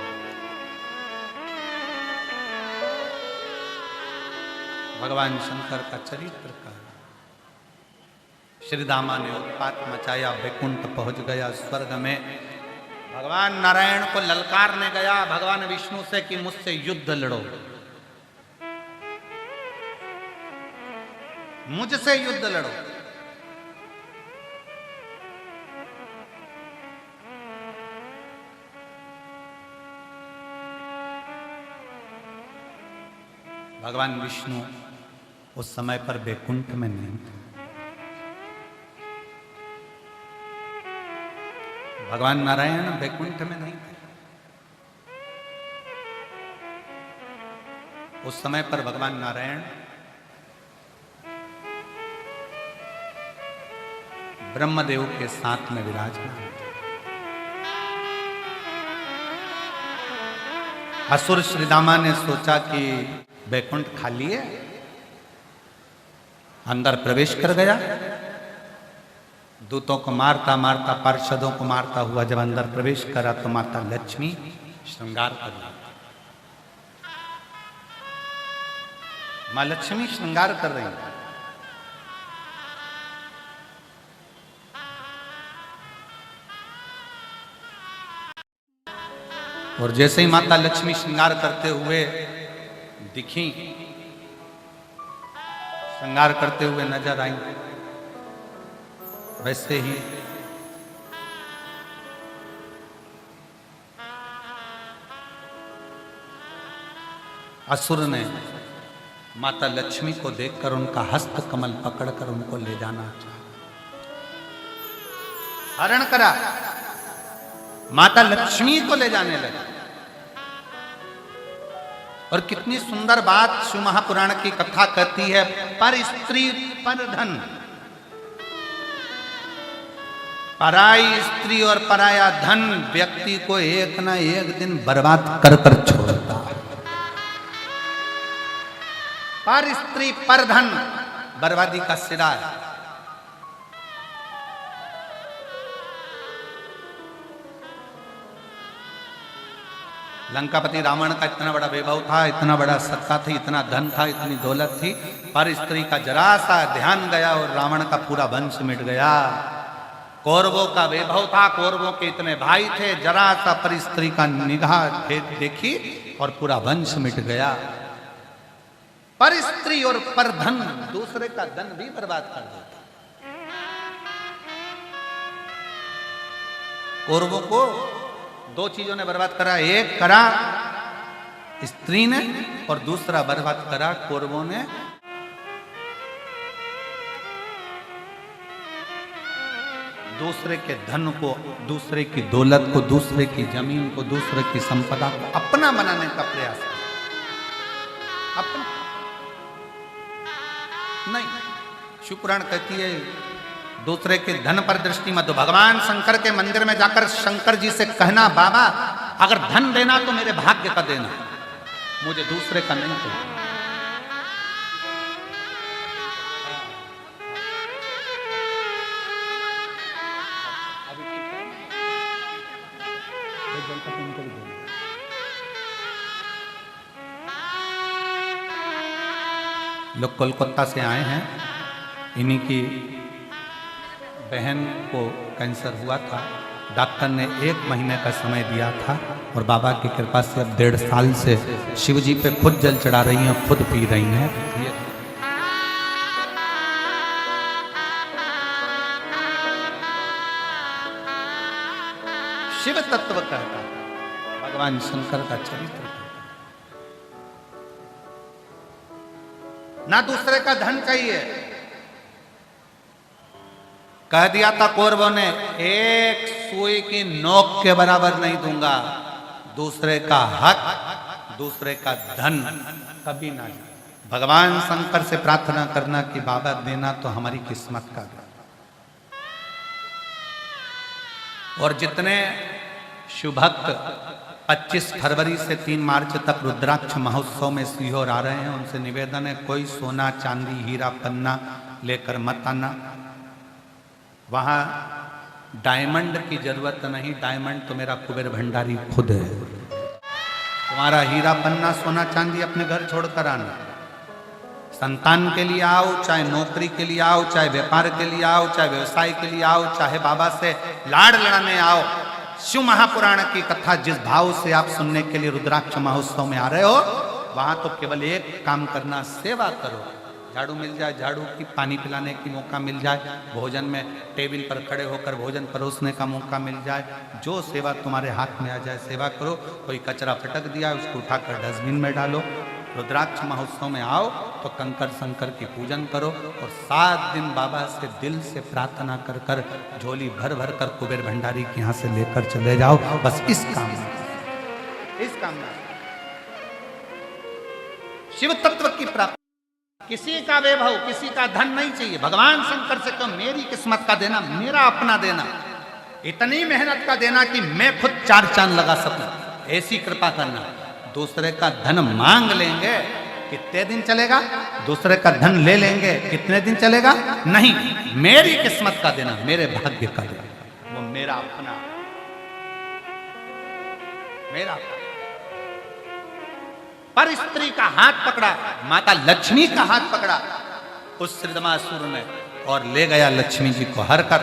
भगवान शंकर का चरित्र का श्री दामा ने उत्पात मचाया, वैकुंठ पहुंच गया स्वर्ग में। भगवान नारायण को ललकारने गया भगवान विष्णु से कि मुझसे युद्ध लड़ो, मुझसे युद्ध लड़ो। भगवान विष्णु उस समय पर वैकुंठ में नहीं थे। भगवान नारायण वैकुंठ में नहीं थे। उस समय पर भगवान नारायण ब्रह्मदेव के साथ में विराजमान थे। असुर श्रीदामा ने सोचा कि वैकुंठ खाली है, अंदर प्रवेश कर गया। दूतों को मारता मारता, पार्षदों को मारता हुआ जब अंदर प्रवेश करा तो माता लक्ष्मी श्रृंगार कर रही। मां लक्ष्मी श्रृंगार कर रही। और जैसे ही माता लक्ष्मी श्रृंगार करते हुए दिखी, श्रृंगार करते हुए नजर आई, वैसे ही असुर ने माता लक्ष्मी को देखकर उनका हस्त कमल पकड़कर उनको ले जाना चाहा, हरण करा, माता लक्ष्मी को ले जाने लगा। और कितनी सुंदर बात शिव महापुराण की कथा कहती है, पर स्त्री पर धन। पराई स्त्री और पराया धन व्यक्ति को एक ना एक दिन बर्बाद कर कर छोड़ता है। पर स्त्री पर धन बर्बादी का सिरा है। लंकापति रावण का इतना बड़ा वैभव था, इतना बड़ा सत्ता थी, इतना धन था, इतनी दौलत थी, पर स्त्री का जरा सा ध्यान गया और रावण का पूरा वंश मिट गया। कौरवों का वैभव था, कौरवों के इतने भाई थे, जरा सा पर स्त्री का निगाह देखी और पूरा वंश मिट गया। पर स्त्री और पर धन दूसरे का धन भी बर्बाद कर देता। कौरवों को दो चीजों ने बर्बाद करा, एक करा स्त्री ने और दूसरा बर्बाद करा कौरवों ने दूसरे के धन को, दूसरे की दौलत को, दूसरे की जमीन को, दूसरे की संपदा को अपना बनाने का प्रयास किया। अपना नहीं, शिवपुराण कहती है दूसरे के धन पर दृष्टि मत दो। भगवान शंकर के मंदिर में जाकर शंकर जी से कहना, बाबा अगर धन देना तो मेरे भाग्य का देना, मुझे दूसरे का नहीं देना। लोग कोलकाता से आए हैं, इन्हीं की बहन को कैंसर हुआ था। डॉक्टर ने 1 महीने का समय दिया था और बाबा की कृपा से अब 1.5 साल से शिव जी पे खुद जल चढ़ा रही हैं, खुद पी रही हैं। शिव तत्व कहता है, भगवान शंकर का चरित्र ना दूसरे का धन चाहिए। कह दिया था कौरवों ने, एक सुई की नोक के बराबर नहीं दूंगा। दूसरे का हक, दूसरे का धन कभी ना। भगवान शंकर से प्रार्थना करना कि बाबा देना तो हमारी किस्मत का दे। और जितने शिव भक्त 25 फरवरी से 3 मार्च तक रुद्राक्ष महोत्सव में सीहोर आ रहे हैं, उनसे निवेदन है कोई सोना चांदी हीरा पन्ना लेकर मत आना। वहां डायमंड की जरूरत नहीं, डायमंड तो मेरा कुबेर भंडारी खुद है। तुम्हारा हीरा पन्ना सोना चांदी अपने घर छोड़कर आना। संतान के लिए आओ, चाहे नौकरी के लिए आओ, चाहे व्यापार के लिए आओ, चाहे व्यवसाय के लिए आओ, चाहे बाबा से लाड़ लड़ाने आओ। शिव महापुराण की कथा जिस भाव से आप सुनने के लिए रुद्राक्ष महोत्सव में आ रहे हो, वहां तो केवल एक काम करना, सेवा करो। झाड़ू मिल जाए झाड़ू की, पानी पिलाने की मौका मिल जाए, भोजन में टेबल पर खड़े होकर भोजन परोसने का मौका मिल जाए, जो सेवा तुम्हारे हाथ में आ जाए सेवा करो। कोई कचरा फटक दिया उसको उठाकर डस्टबिन में डालो। रुद्राक्ष महोत्सव में आओ तो कंकर शंकर की पूजन करो और 7 दिन बाबा से दिल से प्रार्थना कर कर झोली भर भर कर कुबेर भंडारी के यहाँ से लेकर चले जाओ। बस इस काम में शिव तत्व की प्राप्ति। किसी का वैभव, किसी का धन नहीं चाहिए। भगवान शंकर से कहो मेरी किस्मत का देना, मेरा अपना देना, इतनी मेहनत का देना कि मैं खुद 4 चांद लगा सकूं, ऐसी कृपा करना। दूसरे का धन मांग लेंगे, कितने दिन चलेगा? दूसरे का धन ले लेंगे, कितने दिन चलेगा? नहीं, मेरी किस्मत का देना, मेरे भाग्य का देना, वो मेरा अपना, मेरा अपना। पर स्त्री का हाथ पकड़ा, माता लक्ष्मी का हाथ पकड़ा उस श्रीदमासुर ने और ले गया लक्ष्मी जी को हर कर।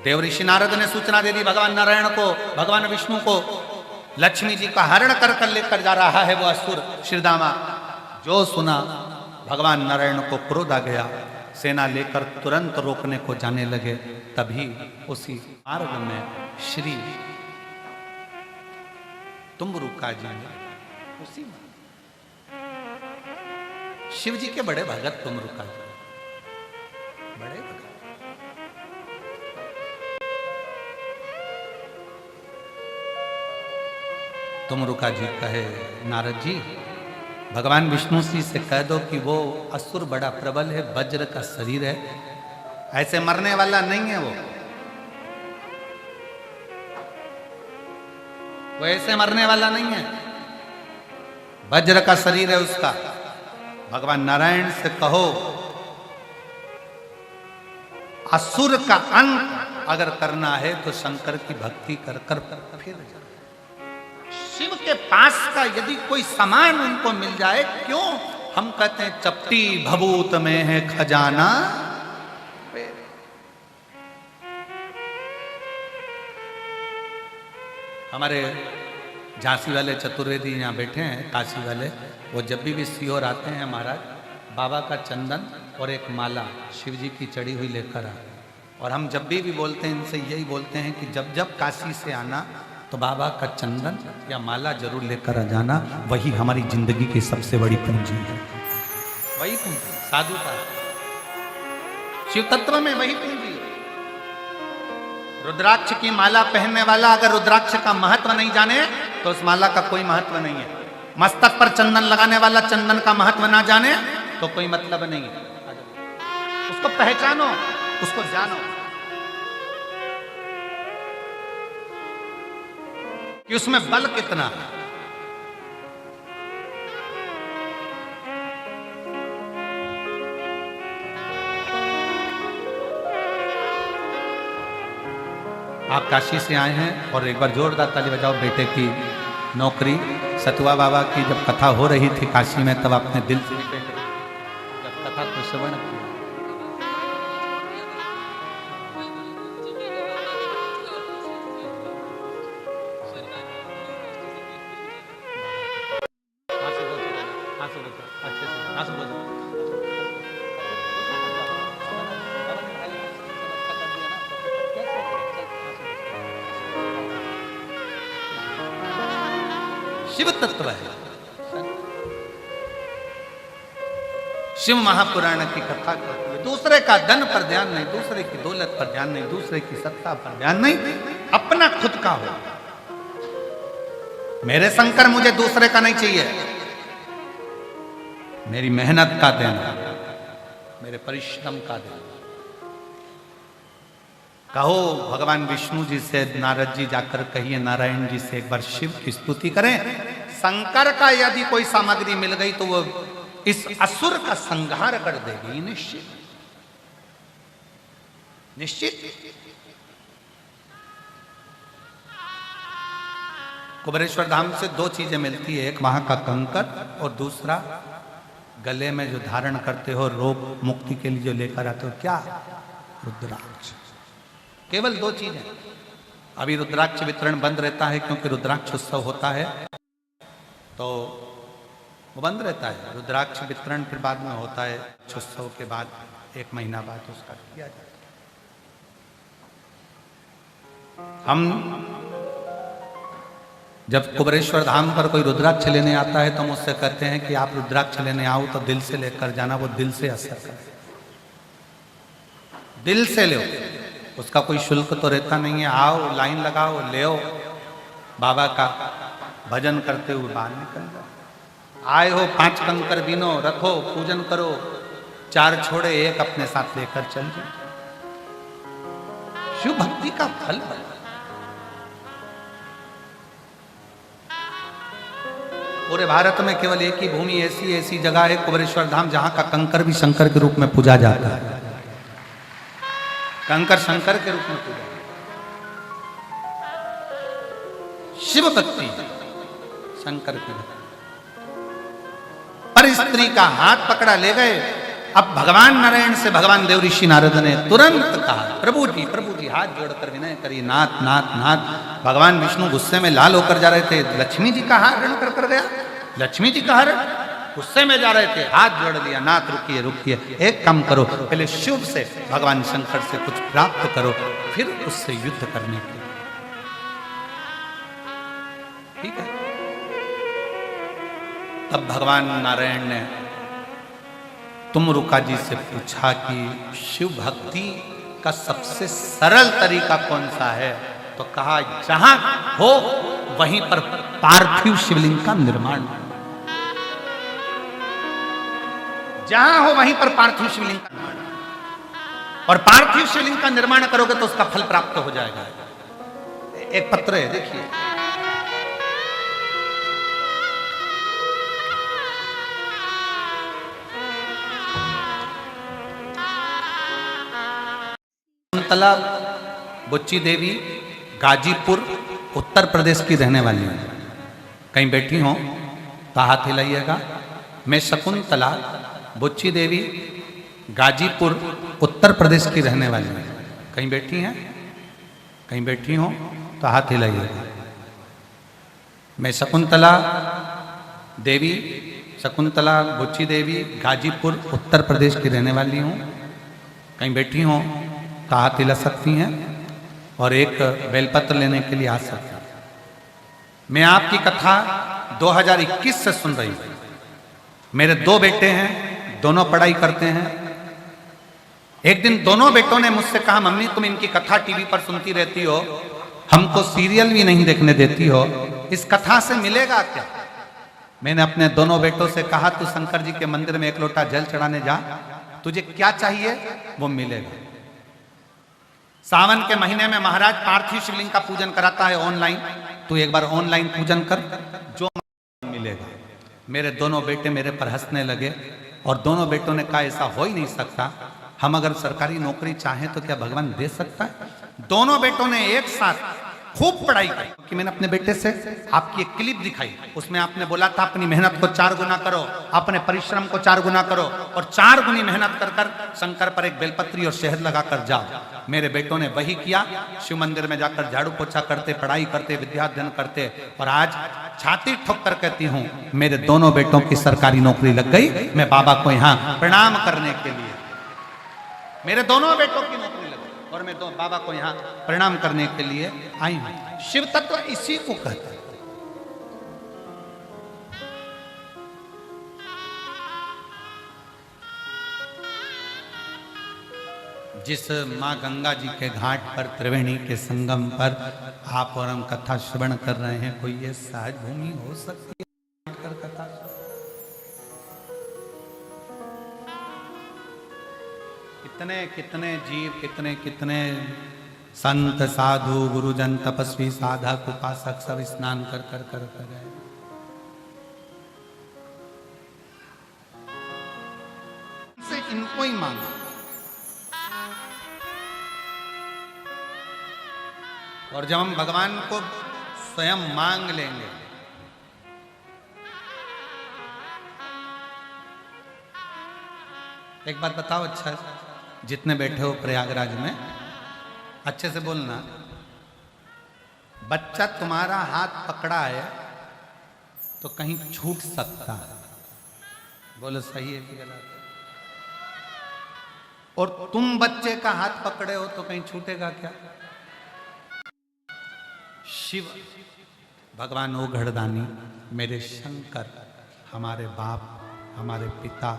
देव ऋषि नारद ने सूचना दे दी भगवान नारायण को, भगवान विष्णु को, लक्ष्मी जी का हरण कर कर लेकर जा रहा है वो असुर श्रीदामा। जो सुना भगवान नारायण को क्रोध आ गया, सेना लेकर तुरंत रोकने को जाने लगे। तभी उसी मार्ग में श्री तुम्बरुका जी ने, उसी शिव जी के बड़े भगत तुम्बरुका जी, बड़े भगत। तुम्बरुका जी कहे नारद जी, भगवान विष्णु जी से कह दो कि वो असुर बड़ा प्रबल है, वज्र का शरीर है, ऐसे मरने वाला नहीं है वो। वो ऐसे मरने वाला नहीं है, वज्र का शरीर है उसका। भगवान नारायण से कहो असुर का अंत अगर करना है तो शंकर की भक्ति कर कर फिर शिव के पास का यदि कोई सामान उनको मिल जाए, क्यों हम कहते हैं चपटी भभूत में है खजाना। हमारे झांसी वाले चतुर्वेदी यहाँ बैठे हैं, काशी वाले, वो जब भी सीहोर आते हैं महाराज, बाबा का चंदन और एक माला शिव जी की चढ़ी हुई लेकर आ। और हम जब भी बोलते हैं इनसे यही बोलते हैं कि जब जब काशी से आना तो बाबा का चंदन या माला जरूर लेकर आ जाना, वही हमारी जिंदगी की सबसे बड़ी पूंजी है। वही पूंजी साधुता, शिव तत्व में वही पूंजी। रुद्राक्ष की माला पहनने वाला अगर रुद्राक्ष का महत्व नहीं जाने तो उस माला का कोई महत्व नहीं है। मस्तक पर चंदन लगाने वाला चंदन का महत्व ना जाने तो कोई मतलब नहीं है। उसको पहचानो, उसको जानो कि उसमें बल कितना है। आप काशी से आए हैं और एक बार जोरदार ताली बजाओ बेटे की नौकरी। सतुआ बाबा की जब कथा हो रही थी काशी में, तब अपने दिल से जब कथा को श्रवण किया, शिव तत्व है। शिव महापुराण की कथा करते हुए दूसरे का धन पर ध्यान नहीं, दूसरे की दौलत पर ध्यान नहीं, दूसरे की सत्ता पर ध्यान नहीं, अपना खुद का हो। मेरे शंकर मुझे दूसरे का नहीं चाहिए, मेरी मेहनत का देना, मेरे परिश्रम का देना। कहो भगवान विष्णु जी से, नारद जी जाकर कहिए नारायण जी से एक बार शिव की स्तुति करें। शंकर का यदि कोई सामग्री मिल गई तो वो इस असुर का संहार कर देगी, निश्चित निश्चित। कुबेरेश्वर धाम से दो चीजें मिलती है, एक वहां का कंकर और दूसरा गले में जो धारण करते हो रोग मुक्ति के लिए जो लेकर आते हो, क्या? रुद्राक्ष। केवल दो चीजें। अभी रुद्राक्ष वितरण बंद रहता है क्योंकि रुद्राक्ष उत्सव होता है तो वो बंद रहता है। रुद्राक्ष वितरण फिर बाद में होता है, उत्सव के बाद 1 महीना बाद उसका किया जाता है। हम जब कुबेरेश्वर धाम पर कोई रुद्राक्ष लेने आता है तो हम उससे कहते हैं कि आप रुद्राक्ष लेने आओ तो दिल से लेकर जाना, वो दिल से असर करे, दिल से लो। उसका कोई शुल्क तो रहता नहीं है। आओ, लाइन लगाओ, ले आओ, बाबा का भजन करते हुए बाहर निकल जाओ। आए हो 5 कंकर बीनो, रखो, पूजन करो, 4 छोड़े 1 अपने साथ लेकर चल जाओ। शिव भक्ति का फल बना। पूरे भारत में केवल एक ही भूमि ऐसी जगह है, कुबेरेश्वर धाम, जहां का कंकर भी शंकर के रूप में पूजा जाता है। कंकर शंकर के रूप में पूजा। शिव भक्ति शंकर की भक्ति। पर स्त्री का हाथ पकड़ा ले गए। अब भगवान नारायण से भगवान देव ऋषि नारद ने तुरंत कहा, प्रभु जी हाथ जोड़कर विनय करिए, नाथ नाथ नाथ। भगवान विष्णु गुस्से में लाल होकर जा रहे थे, लक्ष्मी जी का हरण कर गया। लक्ष्मी जी का हरण, गुस्से में जा रहे थे, हाथ जोड़ लिया, नाथ रुकिए रुकिए, एक काम करो, पहले शिव से भगवान शंकर से कुछ प्राप्त करो, फिर उससे युद्ध करने के। ठीक है। तब भगवान नारायण ने तुमरुका जी से पूछा कि शिव भक्ति का सबसे सरल तरीका कौन सा है? तो कहा जहां हो वहीं पर पार्थिव शिवलिंग का निर्माण। जहां हो वहीं पर पार्थिव शिवलिंग का निर्माण। और पार्थिव शिवलिंग का निर्माण करोगे तो उसका फल प्राप्त हो जाएगा। एक पत्र है, देखिए, शकुंतला बुच्ची देवी गाजीपुर उत्तर प्रदेश की रहने वाली हूँ। कहीं बैठी हो तो हाथ हिलाइएगा। मैं शकुंतला बुच्ची देवी गाजीपुर उत्तर प्रदेश की रहने वाली हूँ। कहीं बैठी हैं? कहीं बैठी हो तो हाथ हिलाइएगा। मैं शकुंतला बुच्ची देवी गाजीपुर उत्तर प्रदेश की रहने वाली हूँ। कहीं बैठी हो तो हाथ हिला सकती हैं और एक बेलपत्र लेने के लिए आ सकती हैं। मैं आपकी कथा 2021 से सुन रही हूँ। मेरे 2 बेटे हैं, दोनों पढ़ाई करते हैं। एक दिन दोनों बेटों ने मुझसे कहा, मम्मी तुम इनकी कथा टीवी पर सुनती रहती हो, हमको सीरियल भी नहीं देखने देती हो, इस कथा से मिलेगा क्या? मैंने अपने दोनों बेटों से कहा, तू शंकर जी के मंदिर में 1 लोटा जल चढ़ाने जा, तुझे क्या चाहिए वो मिलेगा। सावन के महीने में महाराज पार्थिव शिवलिंग का पूजन कराता है ऑनलाइन, तू एक बार ऑनलाइन पूजन कर, जो मिलेगा। मेरे दोनों बेटे मेरे पर हंसने लगे और दोनों बेटों ने कहा, ऐसा हो ही नहीं सकता, हम अगर सरकारी नौकरी चाहें तो क्या भगवान दे सकता है? दोनों बेटों ने एक साथ खूब पढ़ाई की। कि मैंने अपने बेटे से आपकी एक क्लिप दिखाई, उसमें आपने बोला था अपनी मेहनत को 4 गुना करो, अपने परिश्रम को 4 गुना करो और 4 गुनी मेहनत कर कर शंकर पर एक बेलपत्री और शहद लगाकर जाओ। मेरे बेटों ने वही किया। शिव मंदिर में जाकर झाड़ू पोछा करते, पढ़ाई करते, विद्याध्ययन करते और आज छाती ठोक कर कहती हूँ, मेरे दोनों बेटों की सरकारी नौकरी लग गई। मैं बाबा को यहाँ प्रणाम करने के लिए, मेरे दोनों बेटों की नौकरी लगी और मैं बाबा को यहाँ प्रणाम करने के लिए आई हूं। शिव तत्व इसी को कहते हैं। जिस माँ गंगा जी के घाट पर, त्रिवेणी के संगम पर आप और हम कथा श्रवण कर रहे हैं, कोई ये सहज भूमि हो सकती है कर कथा? कितने कितने जीव, कितने कितने संत साधु गुरुजन तपस्वी साधक उपासक सब स्नान कर कर कर कर गए। से इनको ही मांगो। और जब हम भगवान को स्वयं मांग लेंगे, एक बात बताओ, अच्छा जितने बैठे हो प्रयागराज में, अच्छे से बोलना, बच्चा तुम्हारा हाथ पकड़ा है तो कहीं छूट सकता है, बोलो सही है कि गलत? और तुम बच्चे का हाथ पकड़े हो तो कहीं छूटेगा क्या? शिव भगवान ओ घड़दानी, मेरे शंकर, हमारे बाप, हमारे पिता,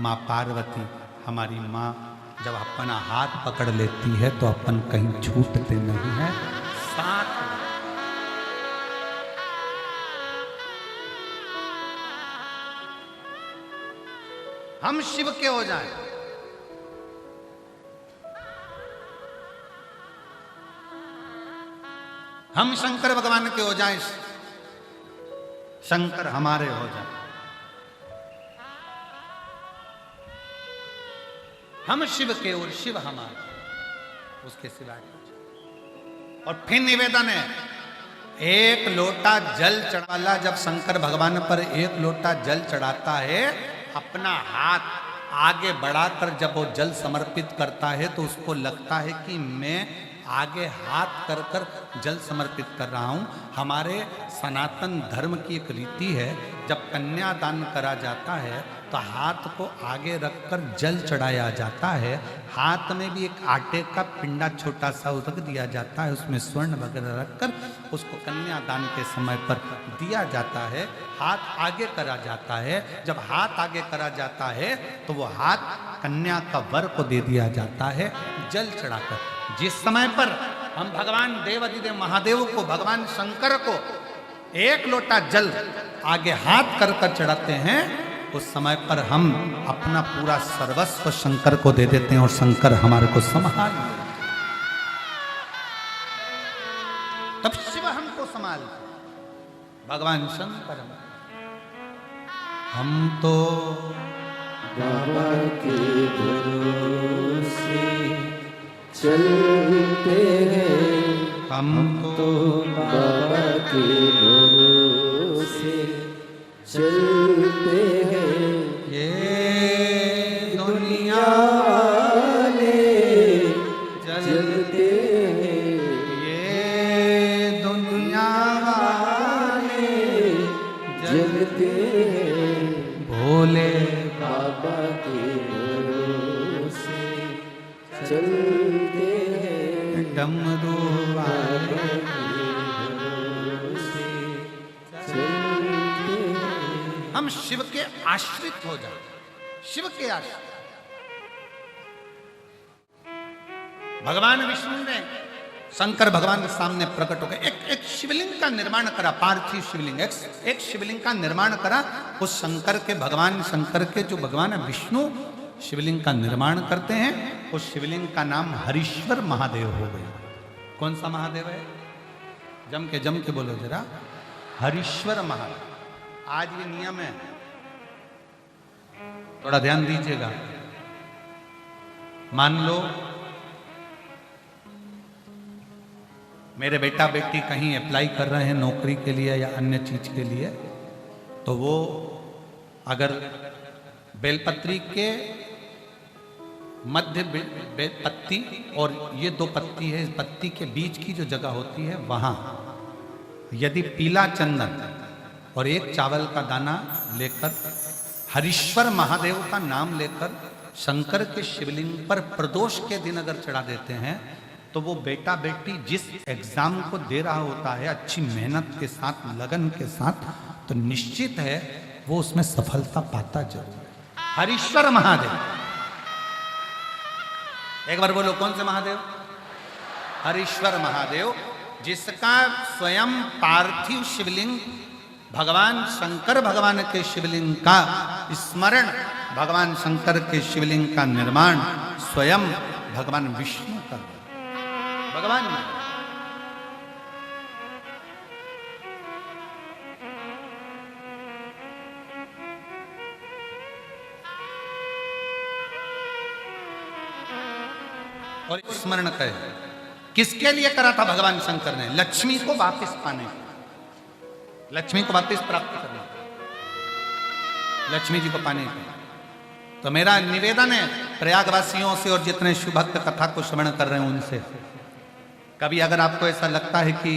माँ पार्वती हमारी माँ, जब अपना हाथ पकड़ लेती है तो अपन कहीं छूटते नहीं है, साथ हम शिव के हो जाएं। हम शंकर भगवान के हो जाएं, शंकर हमारे हो जाएं। हम शिव के और शिव हमारे, उसके सिवाय। और फिर निवेदन है, 1 लोटा जल चढ़ाला, जब शंकर भगवान पर 1 लोटा जल चढ़ाता है, अपना हाथ आगे बढ़ाकर जब वो जल समर्पित करता है तो उसको लगता है कि मैं आगे हाथ कर कर जल समर्पित कर रहा हूँ। हमारे सनातन धर्म की एक रीति है, जब कन्यादान करा जाता है तो हाथ को आगे रखकर जल चढ़ाया जाता है। हाथ में भी एक आटे का पिंडा छोटा सा रख दिया जाता है, उसमें स्वर्ण वगैरह रखकर उसको कन्यादान के समय पर दिया जाता है। हाथ आगे करा जाता है। जब हाथ आगे करा जाता है तो वो हाथ कन्या का वर को दे दिया जाता है जल चढ़ाकर। जिस समय पर हम भगवान देवाधिदेव महादेव को, भगवान शंकर को 1 लोटा जल आगे हाथ कर कर चढ़ाते हैं, उस समय पर हम अपना पूरा सर्वस्व शंकर को दे देते हैं और शंकर हमारे को संभाल, तब शिव हमको संभाल। भगवान शंकर हम तो बाबा के भरोसे चलते हैं हम तो बाबा के भरोसे चलते हैं। ये दुनिया वाले जलते हैं, ये दुनिया वाले जलते हैं भोले बाबा के भरोसे चलते हैं। डमरू वाले हम शिव के आश्रित हो जाए, शिव के आश्रित। भगवान विष्णु ने शंकर भगवान के सामने प्रकट होकर एक शिवलिंग का निर्माण करा, पार्थिव शिवलिंग, एक शिवलिंग का निर्माण करा। उस शंकर के भगवान, शंकर के जो भगवान है विष्णु शिवलिंग का निर्माण करते हैं। उस शिवलिंग का नाम हरीश्वर महादेव हो गया। कौन सा महादेव है? जम के बोलो जरा, हरीश्वर महादेव। आज ये नियम है, थोड़ा ध्यान दीजिएगा। मान लो मेरे बेटा बेटी कहीं अप्लाई कर रहे हैं नौकरी के लिए या अन्य चीज के लिए, तो वो अगर बेलपत्री के मध्य पत्ती और ये दो पत्ती है, इस पत्ती के बीच की जो जगह होती है वहां यदि पीला चंदन और एक चावल का दाना लेकर हरीश्वर महादेव का नाम लेकर शंकर के शिवलिंग पर प्रदोष के दिन अगर चढ़ा देते हैं, तो वो बेटा बेटी जिस एग्जाम को दे रहा होता है अच्छी मेहनत के साथ, लगन के साथ, तो निश्चित है वो उसमें सफलता पाता जरूर है। हरीश्वर महादेव, एक बार बोलो कौन से महादेव? हरीश्वर महादेव, जिसका स्वयं पार्थिव शिवलिंग भगवान शंकर भगवान के शिवलिंग का स्मरण, भगवान शंकर के शिवलिंग का निर्माण स्वयं भगवान विष्णु कर, भगवान और स्मरण करे। किसके लिए करा था भगवान शंकर ने? लक्ष्मी को वापस पाने, लक्ष्मी को वापस प्राप्त करने, लक्ष्मी जी को पाने के। तो मेरा निवेदन है प्रयागवासियों से और जितने शिव भक्त कथा को श्रवण कर रहे हैं उनसे, कभी अगर आपको ऐसा लगता है कि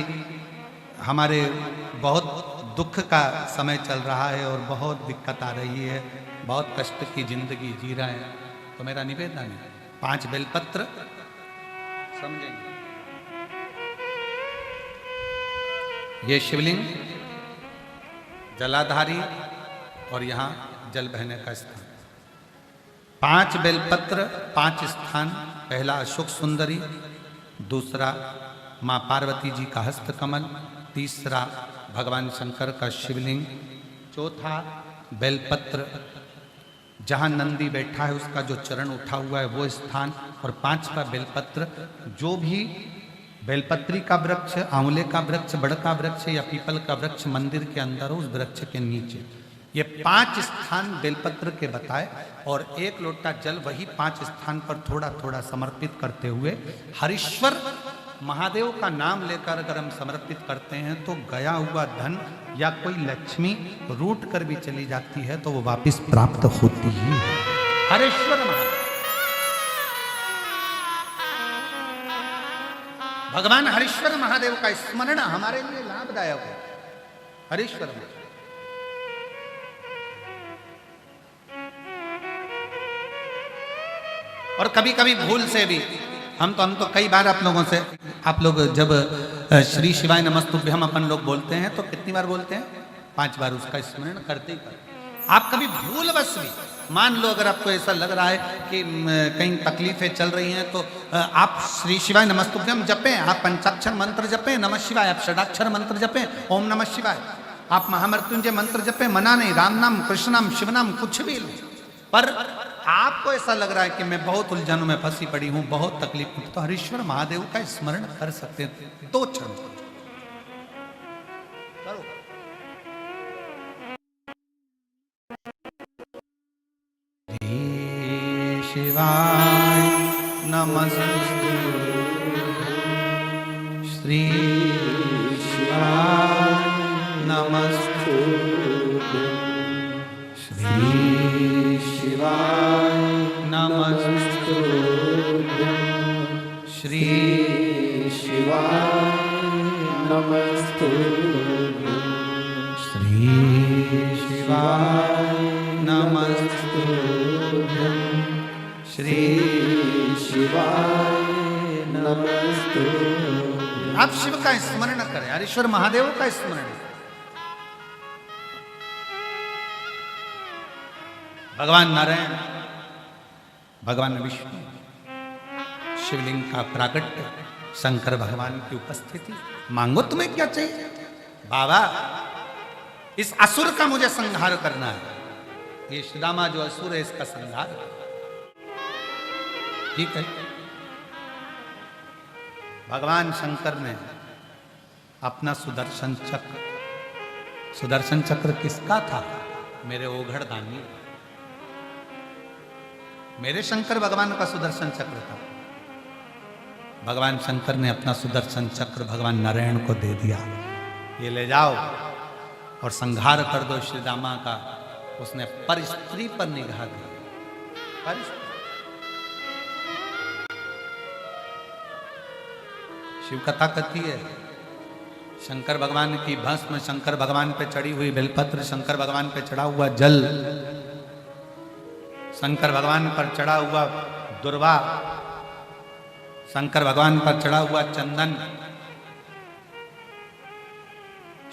हमारे बहुत दुख का समय चल रहा है और बहुत दिक्कत आ रही है, बहुत कष्ट की जिंदगी जी रहे हैं, तो मेरा निवेदन है 5 बेलपत्र समझेंगे। ये शिवलिंग जलाधारी और यहाँ जल बहने का स्थान। 5 बेलपत्र, 5 स्थान। पहला अशोक सुंदरी, दूसरा माँ पार्वती जी का हस्तकमल, तीसरा भगवान शंकर का शिवलिंग, चौथा बेलपत्र जहाँ नंदी बैठा है उसका जो चरण उठा हुआ है वो स्थान, और 5वां बेलपत्र जो भी बेलपत्री का वृक्ष, आंवले का वृक्ष, बड़ का वृक्ष या पीपल का वृक्ष मंदिर के अंदर हो, उस वृक्ष के नीचे। ये 5 स्थान बेलपत्र के बताए और 1 लोटा जल वही 5 स्थान पर थोड़ा थोड़ा समर्पित करते हुए हरीश्वर महादेव का नाम लेकर अगर हम समर्पित करते हैं तो गया हुआ धन या कोई लक्ष्मी रूट कर भी चली जाती है तो वो वापस प्राप्त होती ही है। हरीश्वर महादेव, भगवान हरीश्वर महादेव का स्मरण हमारे लिए लाभदायक है। हरीश्वर महादेव और कभी कभी भूल से भी हम तो कई बार आप लोगों से, आप लोग जब श्री शिवाय नमस्तुभ्यं हम अपन लोग बोलते हैं तो कितनी बार बोलते हैं? 5 बार उसका स्मरण करते ही करते। आप कभी भूलवश भी, मान लो अगर आपको ऐसा लग रहा है कि कहीं तकलीफें चल रही हैं तो आप श्री शिवाय नमस्तुभ्यं जपें, आप पंचाक्षर मंत्र जपें, नमः शिवाय, आप षडाक्षर मंत्र जपें, ओम नमः शिवाय, आप महामृत्युंजय मंत्र जपें, मना नहीं, राम नाम, कृष्ण नाम, शिव नाम, कुछ भी लो। पर आपको ऐसा लग रहा है कि मैं बहुत उलझनों में फंसी पड़ी हूं, बहुत तकलीफ हूं, तो हरीश्वर महादेव का स्मरण कर सकते हैं। 2 क्षण करो। शिवाय नमः नमस्तु श्री शिवाय नमस्तु श्री शिवाय नमस्तु श्री शिवाय नमस्तु श्री शिवाय नमस्तु श्री शिवाय नमस्तु। आप शिव का स्मरण करें, हरीश्वर महादेव का स्मरण। भगवान नारायण, भगवान विष्णु, शिवलिंग का प्राकट्य, शंकर भगवान की उपस्थिति। मांगो तुम्हें क्या चाहिए? बाबा इस असुर का मुझे संहार करना है। ये श्रीदामा जो असुर है इसका संहार। ठीक है। भगवान शंकर ने अपना सुदर्शन चक्र किसका था? मेरे ओघड़दानी, मेरे शंकर भगवान का सुदर्शन चक्र था। भगवान शंकर ने अपना सुदर्शन चक्र भगवान नारायण को दे दिया। ये ले जाओ और संहार कर दो श्रीदामा का। उसने पर स्त्री पर निगाह दी। शिव कथा कहती है, शंकर भगवान की भस्म, शंकर भगवान पे चढ़ी हुई बेलपत्र, शंकर भगवान पे चढ़ा हुआ जल, शंकर भगवान पर चढ़ा हुआ दुर्वा, शंकर भगवान पर चढ़ा हुआ चंदन,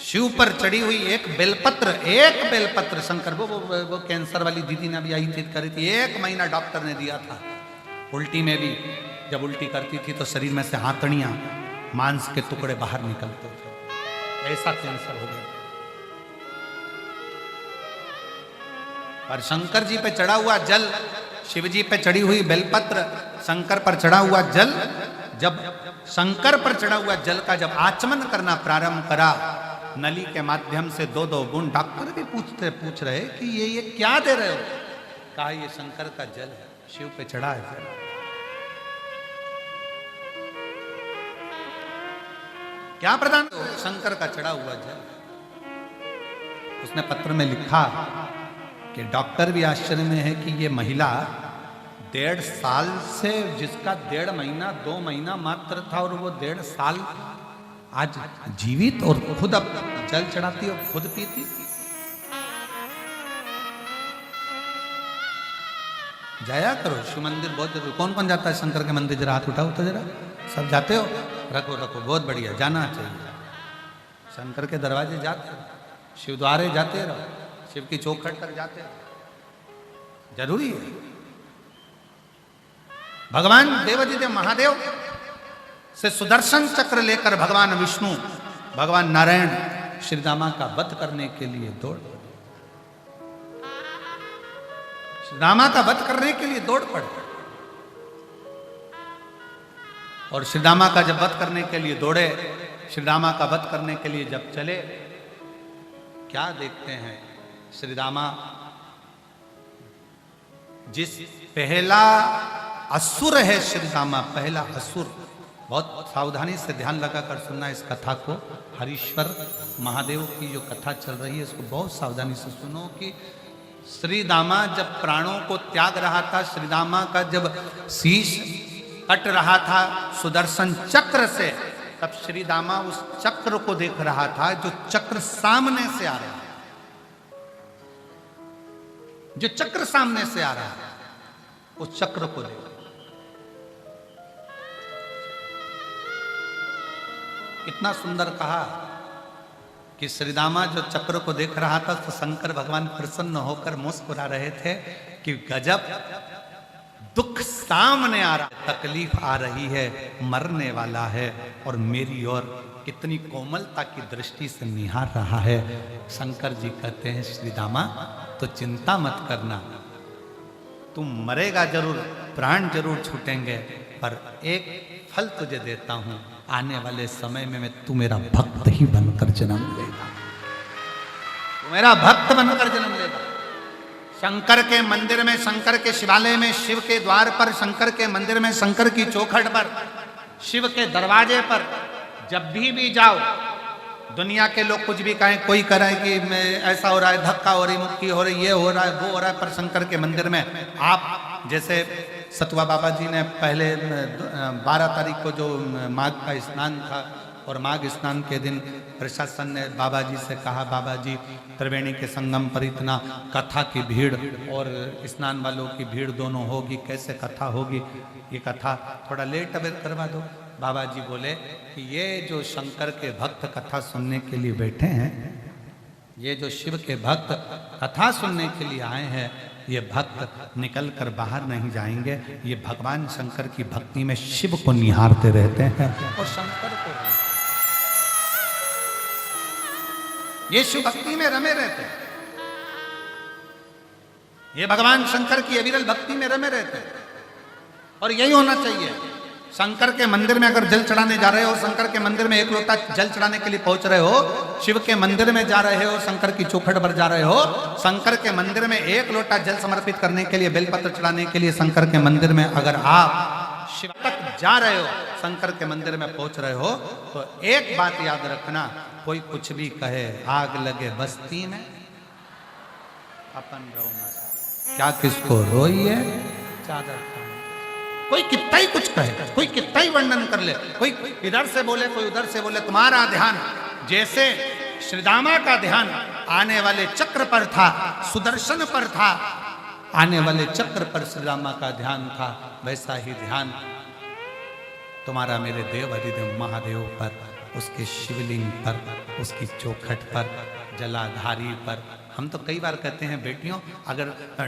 शिव पर चढ़ी हुई एक बेलपत्र शंकर वो कैंसर वाली दीदी ने भी आई थी, करी थी। 1 महीना डॉक्टर ने दिया था। उल्टी में भी जब उल्टी करती थी तो शरीर में से हाथड़ियां, मांस के टुकड़े बाहर निकलते थे। ऐसा कैंसर हो गया। और शंकर जी पे चढ़ा हुआ जल, शिव जी पे चढ़ी हुई बेलपत्र, शंकर पर चढ़ा हुआ जल, जब शंकर पर चढ़ा हुआ जल का जब आचमन करना प्रारंभ करा नली के माध्यम से 2-2 बूंद, डॉक्टर भी पूछ रहे कि ये क्या दे रहे हो? कहा ये शंकर का जल है, शिव पे चढ़ा है जल। क्या प्रदान? शंकर का चढ़ा हुआ जल। उसने पत्र में लिखा कि डॉक्टर भी आश्चर्य में है कि ये महिला 1.5 साल से, जिसका 1.5 महीना 2 महीना मात्र था, और वो 1.5 साल आज जीवित और खुद अब जल चढ़ाती और खुद पीती। जाया करो शिव मंदिर, बहुत जरूरी। कौन कौन जाता है शंकर के मंदिर? जरा हाथ उठाओ तो जरा। सब जाते हो? रखो, बहुत बढ़िया, जाना चाहिए। शंकर के दरवाजे जाते रहो, शिव द्वारे जाते रहो, शिव की चौखट तक जाते रहो, जरूरी है। भगवान देवाधिदेव महादेव से सुदर्शन चक्र लेकर भगवान विष्णु, भगवान नारायण श्रीदामा का वध करने के लिए दौड़ पड़े। श्रीदामा का वध करने के लिए दौड़ पड़े। और श्रीदामा का जब वध करने के लिए दौड़े, श्रीदामा का वध करने के लिए जब चले, क्या देखते हैं? श्रीदामा जिस पहला असुर है श्रीदामा, पहला असुर, बहुत सावधानी से ध्यान लगाकर सुनना इस कथा को। हरीश्वर महादेव की जो कथा चल रही है इसको बहुत सावधानी से सुनो कि श्रीदामा जब प्राणों को त्याग रहा था, श्रीदामा का जब शीश कट रहा था सुदर्शन चक्र से, तब श्रीदामा उस चक्र को देख रहा था, जो चक्र सामने से आ रहा है, जो चक्र सामने से आ रहा है, उस चक्र को देख। कितना सुंदर कहा कि श्रीदामा जो चक्र को देख रहा था तो शंकर भगवान प्रसन्न होकर मुस्कुरा रहे थे कि गजब दुख सामने आ रहा है, तकलीफ आ रही है, मरने वाला है, और मेरी ओर कितनी कोमलता की दृष्टि से निहार रहा है। शंकर जी कहते हैं श्रीदामा तो चिंता मत करना, तुम मरेगा जरूर, प्राण जरूर छूटेंगे, पर एक फल तुझे देता हूं, आने वाले समय में तू मेरा भक्त ही बनकर जन्म लेगा, तू मेरा भक्त बनकर जन्म लेगा। शंकर के मंदिर में, शंकर के शिवालय में, शिव के द्वार पर, शंकर के मंदिर में, शंकर की चौखट पर, शिव के दरवाजे पर जब भी जाओ, दुनिया के लोग कुछ भी कहें, कोई कह रहा है कि मैं ऐसा हो रहा है, धक्का हो रही, मुक्की हो रही, ये हो रहा है, वो हो रहा है, पर शंकर के मंदिर में आप, जैसे सतुआ बाबा जी ने पहले 12 तारीख को जो माघ का स्नान था, और माघ स्नान के दिन प्रशासन ने बाबा जी से कहा, बाबा जी त्रिवेणी के संगम पर इतना कथा की भीड़ और स्नान वालों की भीड़ दोनों होगी, कैसे कथा होगी, ये कथा थोड़ा लेट अवेयर करवा दो। बाबा जी बोले कि ये जो शंकर के भक्त कथा सुनने के लिए बैठे हैं, ये जो शिव के भक्त कथा सुनने के लिए आए हैं, ये भक्त निकल कर बाहर नहीं जाएंगे, ये भगवान शंकर की भक्ति में शिव को निहारते रहते हैं और शंकर को, ये शिव भक्ति में रमे रहते हैं, ये भगवान शंकर की अविरल भक्ति में रमे रहते हैं। और यही होना चाहिए। शंकर के मंदिर में अगर जल चढ़ाने जा रहे हो, शंकर के मंदिर में एक लोटा जल चढ़ाने के लिए पहुंच रहे हो, शिव के मंदिर में जा रहे हो, शंकर की चौखट पर जा रहे हो, शंकर के मंदिर में एक लोटा जल समर्पित करने के लिए, बेलपत्र चढ़ाने के लिए शंकर के मंदिर में अगर आप शिव तक जा रहे हो, शंकर के मंदिर में पहुंच रहे हो, तो एक बात याद रखना, कोई कुछ भी कहे, आग लगे बस्ती में अपन रहो मस्त, क्या किसको रोइए चादर, कोई कितना ही कुछ कहे, कोई कितना ही वर्णन कर ले, कोई इधर से बोले, कोई उधर से बोले, तुम्हारा ध्यान जैसे श्रीदामा का ध्यान आने वाले चक्र पर था, सुदर्शन पर था, आने वाले चक्र पर श्रीदामा का ध्यान था, वैसा ही ध्यान तुम्हारा मेरे देव अधिदेव महादेव पर, उसके शिवलिंग पर, उसकी चौखट पर, जलाधारी पर। हम तो कई बार कहते हैं बेटियों, अगर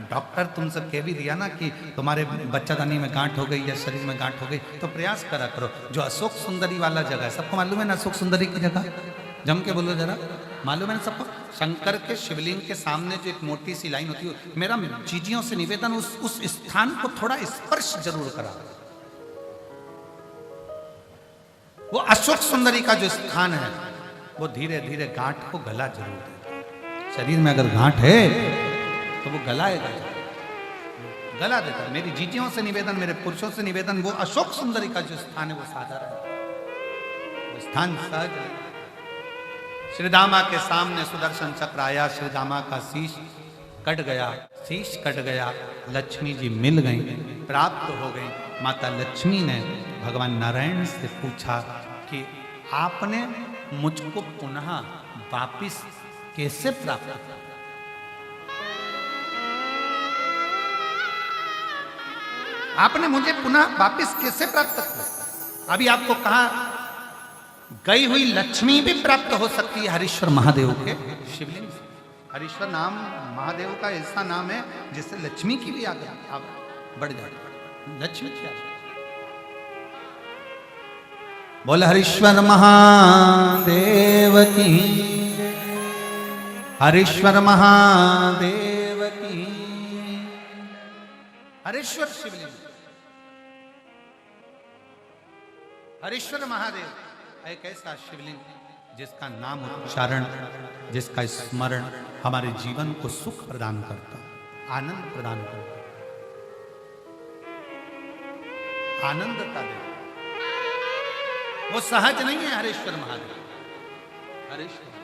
डॉक्टर तुमसे कह भी दिया ना कि तुम्हारे बच्चादानी में गांठ हो गई या शरीर में गांठ हो गई, तो प्रयास करा करो। जो अशोक सुंदरी वाला जगह है, सबको मालूम है ना अशोक सुंदरी की जगह, जम के बोलो जरा, मालूम है ना सबको? शंकर के शिवलिंग के सामने जो एक मोटी सी लाइन होती है, मेरा चीजियों से निवेदन उस स्थान को थोड़ा स्पर्श जरूर करा। वो अशोक सुंदरी का जो स्थान है, वो धीरे धीरे गांठ को गला जरूर दे। शरीर में अगर गांठ है तो वो गलाएगा, गला देता। मेरी जीजियों से निवेदन, मेरे पुरुषों से निवेदन, वो अशोक सुंदरी का जो स्थान है वो साधारण है, वो स्थान सहज है। श्रीदामा के सामने सुदर्शन चक्र आया, श्रीदामा का शीश कट गया, शीश कट गया, लक्ष्मी जी मिल गई, प्राप्त हो गई। माता लक्ष्मी ने भगवान नारायण से पूछा कि आपने मुझको पुनः वापिस कैसे प्राप्त किया? आपने मुझे पुनः वापिस कैसे प्राप्त किया? अभी आपको कहा गई हुई लक्ष्मी भी प्राप्त हो सकती है हरीश्वर महादेव के शिवलिंग से। हरीश्वर नाम महादेव का ऐसा नाम है जिससे लक्ष्मी की भी आगे बढ़ जाती, लक्ष्मी की आगे। बोल हरीश्वर महादेव की, हरीश्वर महादेव की। हरीश्वर शिवलिंग, हरीश्वर महादेव एक ऐसा शिवलिंग जिसका नाम उच्चारण, जिसका स्मरण हमारे जीवन को सुख प्रदान करता, आनंद प्रदान करता, आनंद का देता। वो सहज नहीं है हरीश्वर महादेव, हरीश्वर